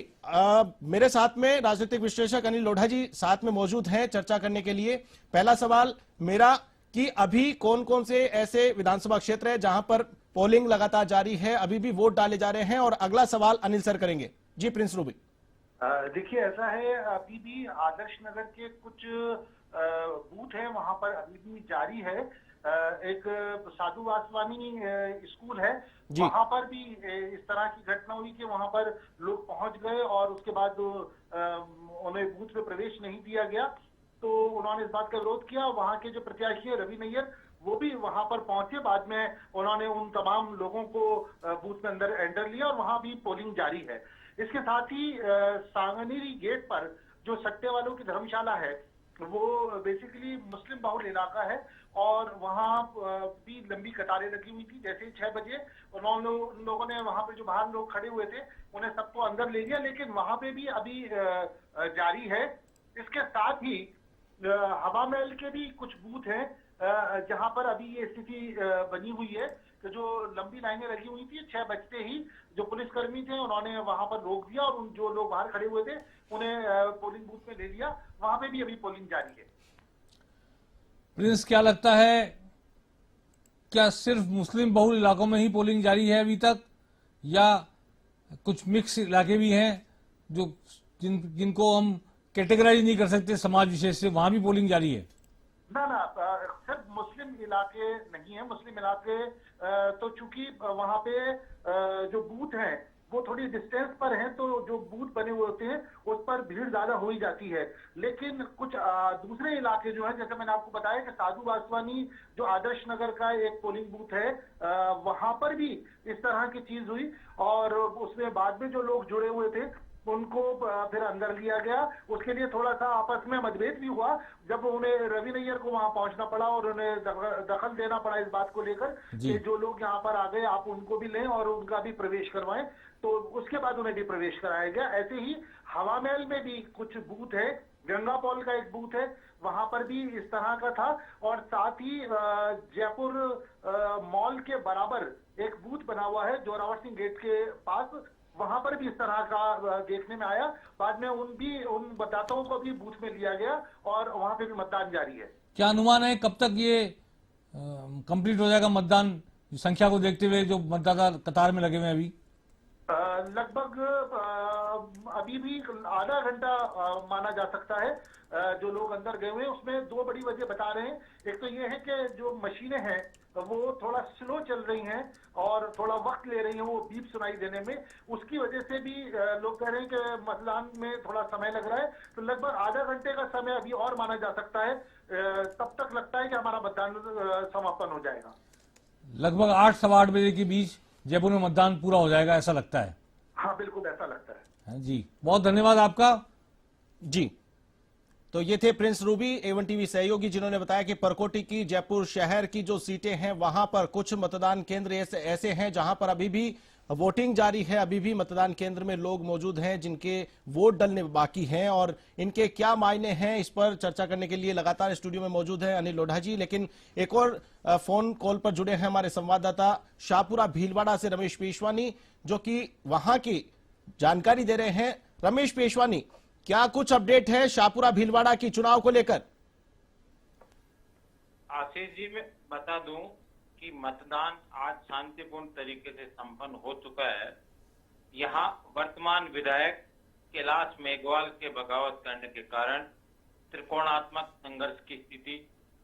मेरे साथ में राजनीतिक विश्लेषक अनिल लोढ़ा जी साथ में मौजूद हैं चर्चा करने के लिए। पहला सवाल मेरा कि अभी कौन कौन से ऐसे विधानसभा क्षेत्र है जहां पर पोलिंग लगातार जारी है, अभी भी वोट डाले जा रहे हैं, और अगला सवाल अनिल सर करेंगे। जी प्रिंस रूबी। देखिए, ऐसा है, अभी भी आदर्श नगर के कुछ बूथ हैं, वहां पर अभी भी जारी है। एक साधु वासवानी स्कूल है, वहां पर भी इस तरह की घटना हुई कि वहां पर लोग पहुंच गए और उसके बाद उन्हें बूथ में प्रवेश नहीं दिया गया, तो उन्होंने इस बात का विरोध किया। वहां के जो प्रत्याशी है रवि नैयर, वो भी वहां पर पहुंचे, बाद में उन्होंने उन तमाम लोगों को बूथ में अंदर एंटर लिया और वहां भी पोलिंग जारी है। इसके साथ ही सांगनेरी गेट पर जो सट्टे वालों की धर्मशाला है, वो बेसिकली मुस्लिम बहुल इलाका है और वहां भी लंबी कतारें लगी हुई थी। जैसे ही 6 बजे उन लोगों ने वहां पे जो बाहर लोग खड़े हुए थे उन्हें सबको अंदर ले लिया, लेकिन वहां पे भी अभी जारी है। इसके साथ ही हवा महल के भी कुछ बूथ हैं जहां पर अभी ये स्थिति बनी हुई है कि जो लंबी लाइनें लगी हुई थी, 6 बजते ही जो पुलिसकर्मी थे उन्होंने वहां पर रोक दिया और उन जो लोग बाहर खड़े हुए थे उन्हें पोलिंग बूथ में ले लिया। वहां पे भी अभी पोलिंग जारी है। प्रिंस, क्या लगता है, क्या सिर्फ मुस्लिम बहुल इलाकों में ही पोलिंग जारी है अभी तक, या कुछ मिक्स इलाके भी हैं जो जिनको हम कैटेगराइज नहीं कर सकते समाज विशेष से, वहां भी पोलिंग जारी है? ना, सिर्फ मुस्लिम इलाके नहीं है। मुस्लिम इलाके तो चूंकि वहां पे जो बूथ हैं वो थोड़ी डिस्टेंस पर हैं, तो जो बूथ बने हुए होते हैं उस पर भीड़ ज्यादा हो ही जाती है। लेकिन कुछ दूसरे इलाके जो है, जैसे मैंने आपको बताया कि साधु वासवानी जो आदर्श नगर का एक पोलिंग बूथ है, वहां पर भी इस तरह की चीज हुई और उसमें बाद में जो लोग जुड़े हुए थे उनको फिर अंदर लिया गया। उसके लिए थोड़ा सा आपस में मतभेद भी हुआ जब उन्हें रवि नैयर को वहां पहुंचना पड़ा और उन्हें दखल देना पड़ा इस बात को लेकर कि जो लोग यहाँ पर आ गए आप उनको भी लें और उनका भी प्रवेश करवाएं, तो उसके बाद उन्हें भी प्रवेश कराया गया। ऐसे ही हवा महल में भी कुछ बूथ है, गंगापौल का एक बूथ है, वहां पर भी इस तरह का था। और साथ ही जयपुर मॉल के बराबर एक बूथ बना हुआ है जोरावर सिंह गेट के पास, वहां पर भी इस तरह का देखने में आया। बाद में उन मतदाताओं को भी बूथ में लिया गया और वहां पे भी मतदान जारी है। क्या अनुमान है कब तक ये कंप्लीट हो जाएगा मतदान, संख्या को देखते हुए जो मतदाता कतार में लगे हुए हैं अभी? लगभग अभी भी आधा घंटा माना जा सकता है। जो लोग अंदर गए हुए हैं उसमें दो बड़ी वजह बता रहे हैं। एक तो ये है कि जो मशीनें हैं वो थोड़ा स्लो चल रही हैं और थोड़ा वक्त ले रही हैं वो बीप सुनाई देने में, उसकी वजह से भी लोग कह रहे हैं कि मतदान में थोड़ा समय लग रहा है। तो लगभग आधा घंटे का समय अभी और माना जा सकता है, तब तक लगता है कि हमारा मतदान समापन हो जाएगा। लगभग 8 सवा 8 बजे के बीच जयपुर में मतदान पूरा हो जाएगा ऐसा लगता है? हाँ बिल्कुल ऐसा लगता है। जी, बहुत धन्यवाद आपका। जी, तो ये थे प्रिंस रूबी एवन टीवी सहयोगी, जिन्होंने बताया कि परकोटी की जयपुर शहर की जो सीटें हैं वहां पर कुछ मतदान केंद्र ऐसे हैं जहां पर अभी भी वोटिंग जारी है, अभी भी मतदान केंद्र में लोग मौजूद हैं जिनके वोट डलने बाकी हैं, और इनके क्या मायने हैं इस पर चर्चा करने के लिए लगातार स्टूडियो में मौजूद है अनिल लोढ़ा जी। लेकिन एक और फोन कॉल पर जुड़े हैं हमारे संवाददाता शाहपुरा भीलवाड़ा से रमेश पेशवानी, जो कि वहां की जानकारी दे रहे हैं। रमेश पेशवानी, क्या कुछ अपडेट है शाहपुरा भीलवाड़ा की चुनाव को लेकर? आशीष जी, मैं बता दूं कि मतदान आज शांतिपूर्ण तरीके से संपन्न हो चुका है। यहां वर्तमान विधायक कैलाश मेघवाल के बगावत करने के कारण त्रिकोणात्मक संघर्ष की स्थिति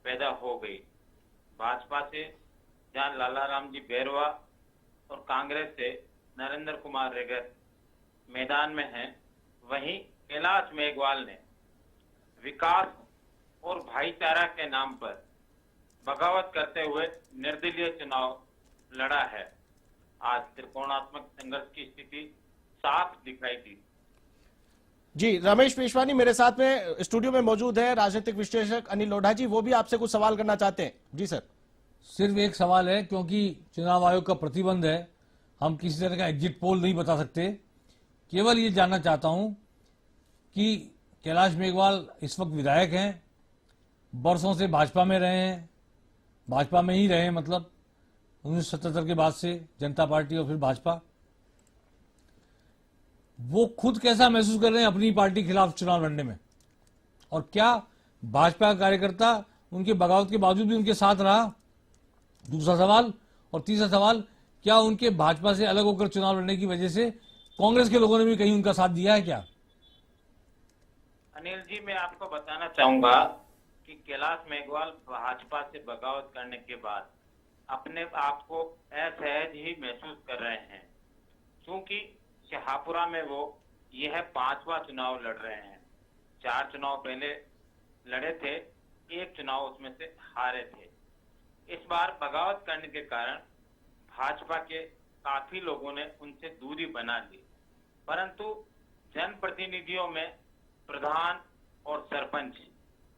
पैदा हो गई। भाजपा से जहां लालाराम जी बैरवा और कांग्रेस से नरेंद्र कुमार रेगर मैदान में हैं, वहीं कैलाश मेघवाल ने विकास और भाईचारा के नाम पर बगावत करते हुए निर्दलीय चुनाव लड़ा है। आज त्रिकोणात्मक संघर्ष की स्थिति साफ दिखाई दी। जी, रमेश पेशवानी मेरे साथ में स्टूडियो में मौजूद है राजनीतिक विश्लेषक अनिल लोढ़ा जी, वो भी आपसे कुछ सवाल करना चाहते हैं। जी सर। सिर्फ एक सवाल है, क्योंकि चुनाव आयोग का प्रतिबंध है, हम किसी तरह का एग्जिट पोल नहीं बता सकते। केवल ये जानना चाहता हूं कि कैलाश मेघवाल इस वक्त विधायक हैं, बरसों से भाजपा में रहे हैं, भाजपा में ही रहे, मतलब 1977 के बाद से जनता पार्टी और फिर भाजपा, वो खुद कैसा महसूस कर रहे हैं अपनी पार्टी के खिलाफ चुनाव लड़ने में? और क्या भाजपा का कार्यकर्ता उनके बगावत के बावजूद भी उनके साथ रहा? दूसरा सवाल। और तीसरा सवाल, क्या उनके भाजपा से अलग होकर चुनाव लड़ने की वजह से कांग्रेस के लोगों ने भी कहीं उनका साथ दिया है क्या? अनिल जी, मैं आपको बताना चाहूंगा कि कैलाश मेघवाल भाजपा से बगावत करने के बाद अपने आप को असहज ही महसूस कर रहे हैं, क्योंकि शाहपुरा में वो यह 5वां चुनाव लड़ रहे हैं। 4 चुनाव पहले लड़े थे, 1 चुनाव उसमें से हारे थे। इस बार बगावत करने के कारण भाजपा के काफी लोगों ने उनसे दूरी बना ली, परंतु जनप्रतिनिधियों में प्रधान और सरपंच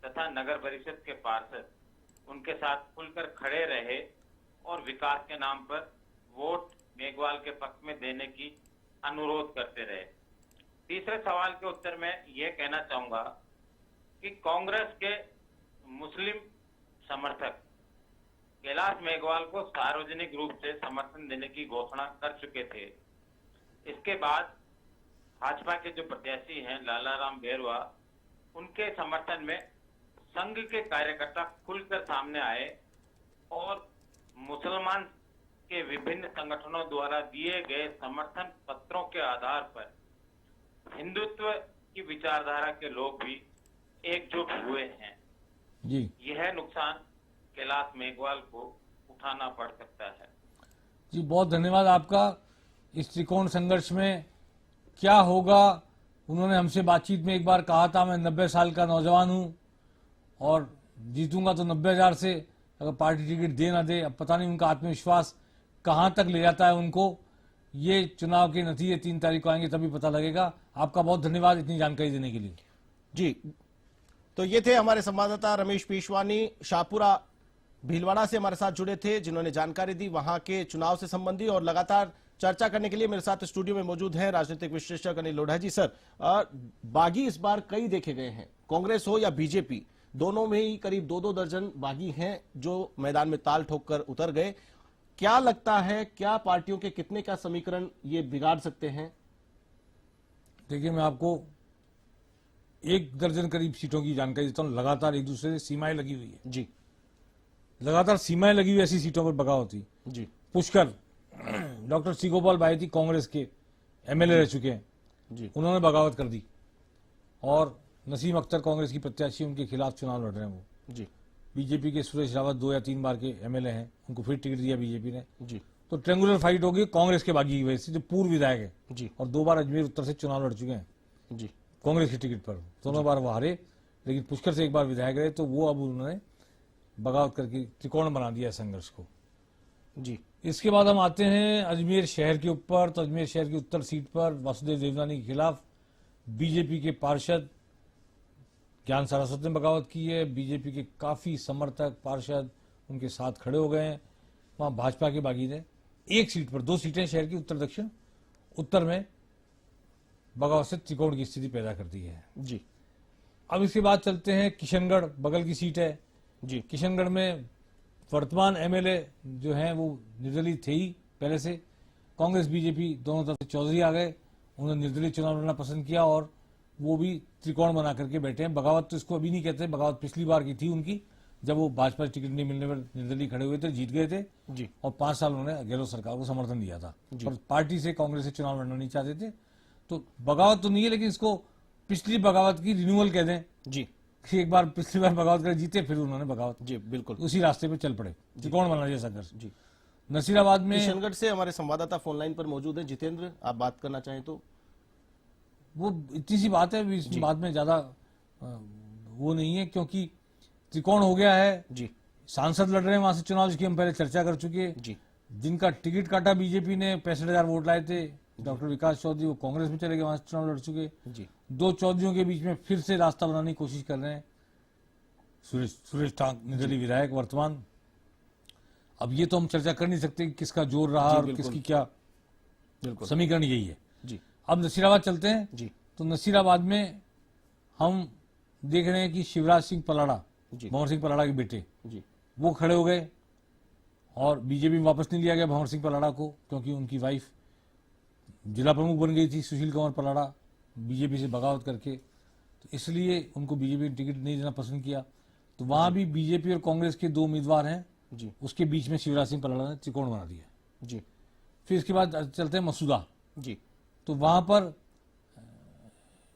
तथा नगर परिषद के पार्षद उनके साथ खुलकर खड़े रहे और विकास के नाम पर वोट मेघवाल के पक्ष में देने की अनुरोध करते रहे। तीसरे सवाल के उत्तर में यह कहना चाहूंगा कि कांग्रेस के मुस्लिम समर्थक कैलाश मेघवाल को सार्वजनिक रूप से समर्थन देने की घोषणा कर चुके थे। इसके बाद भाजपा के जो प्रत्याशी हैं लालाराम बैरवा, उनके समर्थन में संघ के कार्यकर्ता खुलकर सामने आए और मुसलमान के विभिन्न संगठनों द्वारा दिए गए समर्थन पत्रों के आधार पर हिंदुत्व की विचारधारा के लोग भी एकजुट हुए हैं। जी, यह नुकसान कैलाश मेघवाल को उठाना पड़ सकता है। जी, बहुत धन्यवाद आपका। इस त्रिकोण संघर्ष में क्या होगा, उन्होंने हमसे बातचीत में एक बार कहा था, मैं 90 साल का नौजवान हूं और जीतूंगा तो 90,000 से, अगर पार्टी टिकट दे ना दे। अब पता नहीं उनका आत्मविश्वास कहां तक ले जाता है उनको। ये चुनाव के नतीजे 3 तारीख को आएंगे, तभी पता लगेगा। आपका बहुत धन्यवाद इतनी जानकारी देने के लिए। जी, तो ये थे हमारे संवाददाता रमेश पेशवानी, शाहपुरा भीलवाड़ा से हमारे साथ जुड़े थे, जिन्होंने जानकारी दी वहां के चुनाव से संबंधी। और लगातार चर्चा करने के लिए मेरे साथ स्टूडियो में मौजूद हैं राजनीतिक विश्लेषक अनिल लोढ़ा जी। सर, बागी इस बार कई देखे गए हैं, कांग्रेस हो या बीजेपी, दोनों में ही करीब 2-2 दर्जन बागी हैं जो मैदान में ताल ठोक कर उतर गए। क्या लगता है, क्या पार्टियों के कितने का समीकरण ये बिगाड़ सकते हैं? देखिए, मैं आपको 1 दर्जन करीब सीटों की जानकारी देता हूं। लगातार एक दूसरे से सीमाएं लगी हुई है जी लगातार सीमाएं लगी हुई ऐसी सीटों पर बगावत हुई। जी पुष्कर डॉक्टर सी गोपाल बायती कांग्रेस के एमएलए रह चुके हैं, जी उन्होंने बगावत कर दी। और नसीम अख्तर कांग्रेस की प्रत्याशी, उनके खिलाफ चुनाव लड़ रहे हैं वो। जी बीजेपी के सुरेश रावत 2 या 3 बार के एमएलए हैं, उनको फिर टिकट दिया बीजेपी ने। जी तो ट्रेंगुलर फाइट होगी कांग्रेस के बागी की वजह से, जो पूर्व विधायक है जी और 2 बार अजमेर उत्तर से चुनाव लड़ चुके हैं जी कांग्रेस की टिकट पर। दोनों बार वो हारे, लेकिन पुष्कर से 1 बार विधायक रहे, तो वो अब उन्होंने बगावत करके त्रिकोण बना दिया संघर्ष को। जी इसके बाद हम आते हैं अजमेर शहर के ऊपर। तो अजमेर शहर की उत्तर सीट पर वासुदेव देवनानी के खिलाफ बीजेपी के पार्षद ज्ञान सारस्वत ने बगावत की है। बीजेपी के काफी समर्थक पार्षद उनके साथ खड़े हो गए हैं। वहां भाजपा के बागी ने 1 सीट पर, 2 सीटें शहर की उत्तर दक्षिण उत्तर में बगावत से त्रिकोण की स्थिति पैदा कर दी है। जी अब इसके बाद चलते हैं किशनगढ़, बगल की सीट है जी किशनगढ़ में। वर्तमान एमएलए जो हैं वो निर्दलीय थे ही पहले से। कांग्रेस बीजेपी दोनों तरफ से चौधरी आ गए, उन्होंने निर्दलीय चुनाव लड़ना पसंद किया और वो भी त्रिकोण बना करके बैठे हैं। बगावत तो इसको अभी नहीं कहते, बगावत पिछली बार की थी उनकी, जब वो भाजपा टिकट नहीं मिलने पर निर्दलीय खड़े हुए थे, जीत गए थे जी और 5 साल उन्होंने गहलोत सरकार को समर्थन दिया था। पर पार्टी से, कांग्रेस से चुनाव लड़ना नहीं चाहते थे। तो बगावत तो नहीं है, लेकिन इसको पिछली बगावत की रिन्यूअल कह दें जी कि एक बार पिछली बार बगावत कर जीते, फिर उन्होंने बगावत जी बिल्कुल उसी रास्ते पे चल पड़े, त्रिकोण बना दिया संघर्ष। जी। नसीराबाद में किशनगढ़ से हमारे संवाददाता फोन लाइन पर मौजूद है। जितेंद्र, आप बात करना चाहें तो? वो इतनी सी बात है, इस बात में ज्यादा वो नहीं है, क्योंकि त्रिकोण हो गया है। जी सांसद लड़ रहे हैं वहां से चुनाव, जिसकी हम पहले चर्चा कर चुके हैं। जी जिनका टिकट काटा बीजेपी ने, 65,000 वोट लाए थे, डॉक्टर विकास चौधरी, वो कांग्रेस में चले गए, वहां से चुनाव लड़ चुके। जी 2 चौधरियों के बीच में फिर से रास्ता बनाने की कोशिश कर रहे हैं। सुरेश टांक निर्दलीय विधायक वर्तमान। अब ये तो हम चर्चा कर नहीं सकते कि किसका जोर रहा और बिल्कुल। किसकी क्या बिल्कुल समीकरण यही है। जी अब नसीराबाद चलते हैं। जी तो नसीराबाद में हम देख रहे हैं कि शिवराज सिंह पलाड़ा, जी भंवर सिंह पलाड़ा के बेटे, जी वो खड़े हो गए और बीजेपी में वापस नहीं लिया गया भंवर सिंह पलाड़ा को, क्योंकि उनकी वाइफ जिला प्रमुख बन गई थी, सुशील कुमार पलाड़ा, बीजेपी से बगावत करके। तो इसलिए उनको बीजेपी ने टिकट नहीं देना पसंद किया। तो वहां भी बीजेपी और कांग्रेस के 2 उम्मीदवार हैं, जी उसके बीच में शिवराज सिंह पलाड़ा ने त्रिकोण बना दिया। जी फिर इसके बाद चलते हैं मसूदा। जी तो वहां पर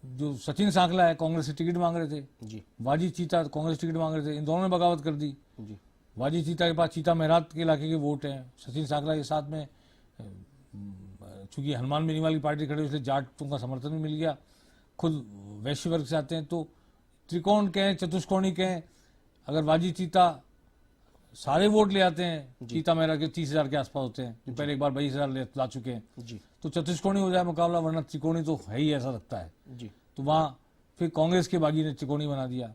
जो सचिन सांकला है, कांग्रेस से टिकट मांग रहे थे, जी वाजिद चीता कांग्रेस टिकट मांग रहे थे, इन दोनों ने बगावत कर दी। जी वाजिद चीता के पास चीता मेहरात के इलाके के वोट हैं, सचिन सांकला के साथ में चूंकि हनुमान बेनीवाल की पार्टी खड़ी, इसलिए जाटों का समर्थन भी मिल गया, खुद वैश्य वर्ग से आते हैं। तो त्रिकोण कहें, चतुष्कोणी कहें, अगर वाजिद चीता सारे वोट ले आते हैं, चीता मेहरात के 30,000 के आसपास होते हैं, जो पहले एक बार 22,000 ला चुके हैं, जी तो चतुष्कोणी हो जाए मुकाबला, वरना त्रिकोणी तो है ही, ऐसा लगता है। जी तो वहां फिर कांग्रेस के बागी ने त्रिकोणी बना दिया,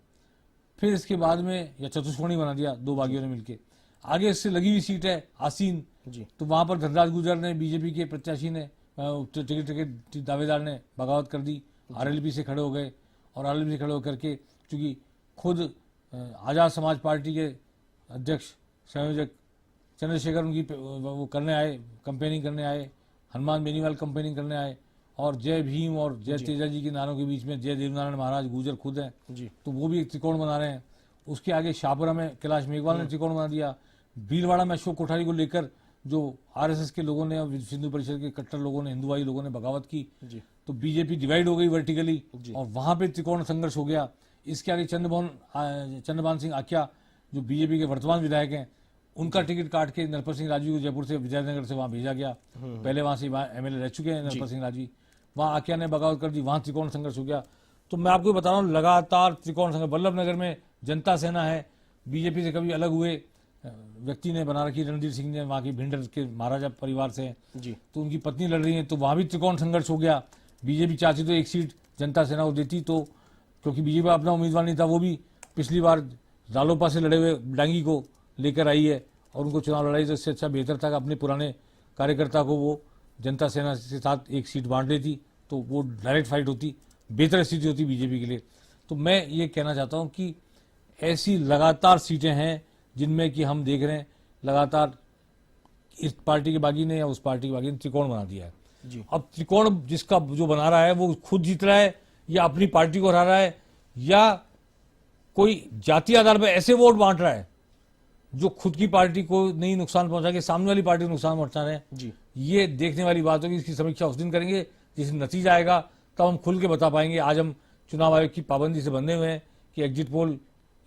फिर इसके बाद में या चतुष्कोणी बना दिया 2 बागियों ने मिलकर। आगे इससे लगी हुई सीट है आसीन, जी तो वहां पर धनराज गुर्जर ने, बीजेपी के प्रत्याशी ने, टिकट दावेदार ने बगावत कर दी, आरएलपी से खड़े हो गए और आरएलपी से खड़े होकर के, चूंकि खुद आजाद समाज पार्टी के अध्यक्ष संयोजक चंद्रशेखर उनकी वो करने आए, कंपेनिंग करने आए, हनुमान बेनीवाल कंपेनिंग करने आए, और जय भीम और जय तेजा जी के नारों के बीच में जय देवनारायण महाराज गुर्जर खुद हैं, जी तो वो भी एक त्रिकोण बना रहे हैं। उसके आगे शाहपुरा में कैलाश मेघवाल ने त्रिकोण बना दिया। भीलवाड़ा में अशोक कोठारी को लेकर जो आरएसएस के लोगों ने और विश्व हिंदू परिषद के कट्टर लोगों ने, हिंदुवाई लोगों ने बगावत की, जी तो बीजेपी डिवाइड हो गई वर्टिकली और वहां पे त्रिकोण संघर्ष हो गया। इसके आगे चंद्रभान सिंह आख्या जो बीजेपी के वर्तमान विधायक हैं, उनका टिकट काट के नरपत सिंह राजवी को जयपुर से, विजयनगर से वहां भेजा गया। पहले वहां से एमएलए रह चुके हैं नरपत सिंह राजवी, वहां आख्या ने बगावत कर दी, वहां त्रिकोण संघर्ष हो गया। तो मैं आपको बता रहा हूँ लगातार त्रिकोण संघर्ष। वल्लभनगर में जनता सेना है, बीजेपी से कभी अलग हुए व्यक्ति ने बना रखी, रणधीर सिंह ने, वहां की भिंडर के महाराजा परिवार से हैं, जी तो उनकी पत्नी लड़ रही है, तो वहां भी त्रिकोण संघर्ष हो गया। बीजेपी चाहती तो 1 सीट जनता सेना को देती, तो क्योंकि बीजेपी अपना उम्मीदवार नहीं था, वो भी पिछली बार रालोपा से लड़े हुए डांगी को लेकर आई है और उनको चुनाव लड़ाई, तो इससे अच्छा बेहतर था कि अपने पुराने कार्यकर्ता को वो जनता सेना के साथ 1 सीट बांट देती, तो वो डायरेक्ट फाइट होती, बेहतर स्थिति होती बीजेपी के लिए। तो मैं ये कहना चाहता हूं कि ऐसी लगातार सीटें हैं जिनमें कि हम देख रहे हैं लगातार इस पार्टी के बागी ने या उस पार्टी के बागी ने त्रिकोण बना दिया है। जी। अब त्रिकोण जिसका जो बना रहा है वो खुद जीत रहा है या अपनी पार्टी को हरा रहा है या कोई जातीय आधार पर ऐसे वोट बांट रहा है जो खुद की पार्टी को नहीं नुकसान पहुंचा के सामने वाली पार्टी को नुकसान पहुंचा रहे हैं। जी। ये देखने वाली बात होगी। इसकी समीक्षा उस दिन करेंगे जिस दिन नतीजा आएगा, तब हम खुल के बता पाएंगे। आज हम चुनाव आयोग की पाबंदी से बंधे हुए हैं कि एग्जिट पोल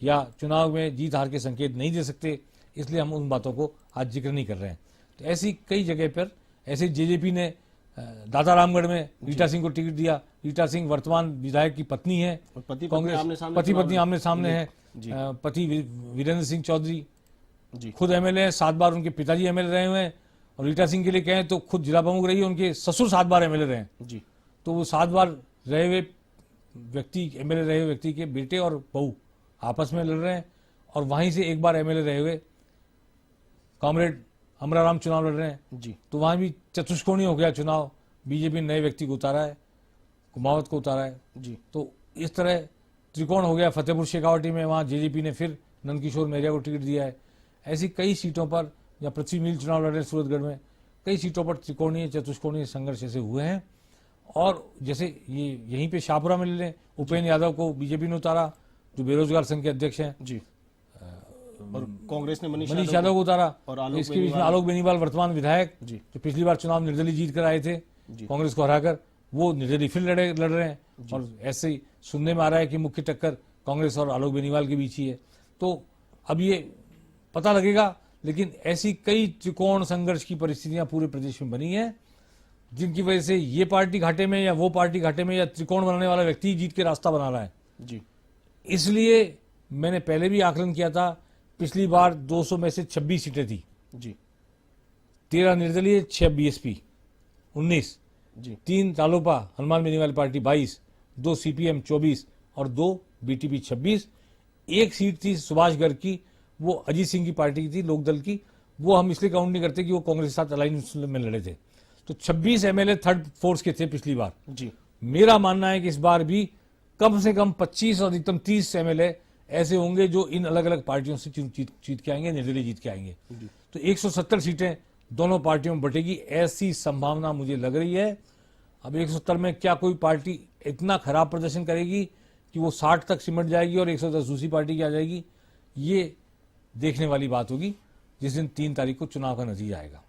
या चुनाव में जीत हार के संकेत नहीं दे सकते, इसलिए हम उन बातों को आज जिक्र नहीं कर रहे हैं। तो ऐसी कई जगह पर ऐसे जेजेपी ने दादा रामगढ़ में रीटा सिंह को टिकट दिया। रीटा सिंह वर्तमान विधायक की पत्नी है, पति कांग्रेस पति पत्नी आमने सामने है। पति वीरेंद्र सिंह चौधरी जी। खुद एमएलए हैं, 7 बार उनके पिताजी एमएलए रहे हुए हैं। और रीटा सिंह के लिए कहें तो खुद जिला प्रमुख रही है, उनके ससुर 7 बार एमएलए रहे हैं। जी। तो वो 7 बार रहे हुए व्यक्ति, एमएलए रहे हुए व्यक्ति के बेटे और बहू आपस में लड़ रहे हैं। और वहीं से 1 बार एमएलए रहे हुए कॉमरेड अमराराम चुनाव लड़ रहे हैं। जी। तो वहां भी चतुष्कोणीय हो गया चुनाव। बीजेपी ने नए व्यक्ति को उतारा है, कुमावत को उतारा है। जी। तो इस तरह त्रिकोण हो गया। फतेहपुर शेखावटी में वहां जेजेपी ने फिर नंदकिशोर मौर्य को टिकट दिया है। ऐसी कई सीटों पर, या पृथ्वी मील चुनाव लड़ रहे हैं सूरतगढ़ में, कई सीटों पर त्रिकोणीय चतुष्कोणीय संघर्ष ऐसे हुए हैं। और जैसे ये यहीं पे शाहपुरा में ले लें, उपेंद्र यादव को बीजेपी ने उतारा जो बेरोजगार संघ के अध्यक्ष हैं, जी। और कांग्रेस ने मनीष यादव को उतारा। और आलोक इसके बीच में आलोक बेनीवाल वर्तमान विधायक जी। जो पिछली बार चुनाव निर्दलीय जीत कर आए थे कांग्रेस को हराकर, वो निर्दलीय फिर लड़ रहे हैं। और ऐसे ही सुनने में आ रहा है कि मुख्य टक्कर कांग्रेस और आलोक बेनीवाल के बीच ही है। तो अब ये पता लगेगा। लेकिन ऐसी कई त्रिकोण संघर्ष की परिस्थितियां पूरे प्रदेश में बनी है, जिनकी वजह से ये पार्टी घाटे में या वो पार्टी घाटे में, या त्रिकोण बनाने वाला व्यक्ति जीत के रास्ता बना रहा है। जी। इसलिए मैंने पहले भी आकलन किया था, पिछली बार 200 में से 26 सीटें थी। जी। 13 निर्दलीय, 6 बीएसपी 19, जी। 3 रालोपा हनुमान बेनीवाल पार्टी 22, 2 सीपीएम 24 और 2 बीटीपी 26। एक सीट थी सुभाषगढ़ की, वो अजीत सिंह की पार्टी की थी, लोकदल की। वो हम इसलिए काउंट नहीं करते कि वो कांग्रेस के साथ अलायंस में लड़े थे। तो 26 एमएलए थर्ड फोर्स के थे पिछली बार। जी। मेरा मानना है कि इस बार भी कम से कम 25 और अधिकतम 30 एमएलए ऐसे होंगे जो इन अलग अलग पार्टियों से जीत के आएंगे, निर्दलीय जीत के आएंगे। तो 170 सीटें दोनों पार्टियों में बटेगी, ऐसी संभावना मुझे लग रही है। अब 170 में क्या कोई पार्टी इतना खराब प्रदर्शन करेगी कि वो 60 तक सिमट जाएगी और 110 दूसरी पार्टी की आ जाएगी, ये देखने वाली बात होगी जिस दिन 3 तारीख को चुनाव का नतीजा आएगा।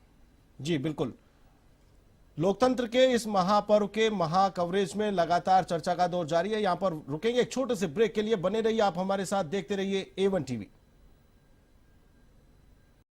जी बिल्कुल। लोकतंत्र के इस महापर्व के महा कवरेज में लगातार चर्चा का दौर जारी है। यहां पर रुकेंगे एक छोटे से ब्रेक के लिए। बने रहिए आप हमारे साथ, देखते रहिए A1 TV।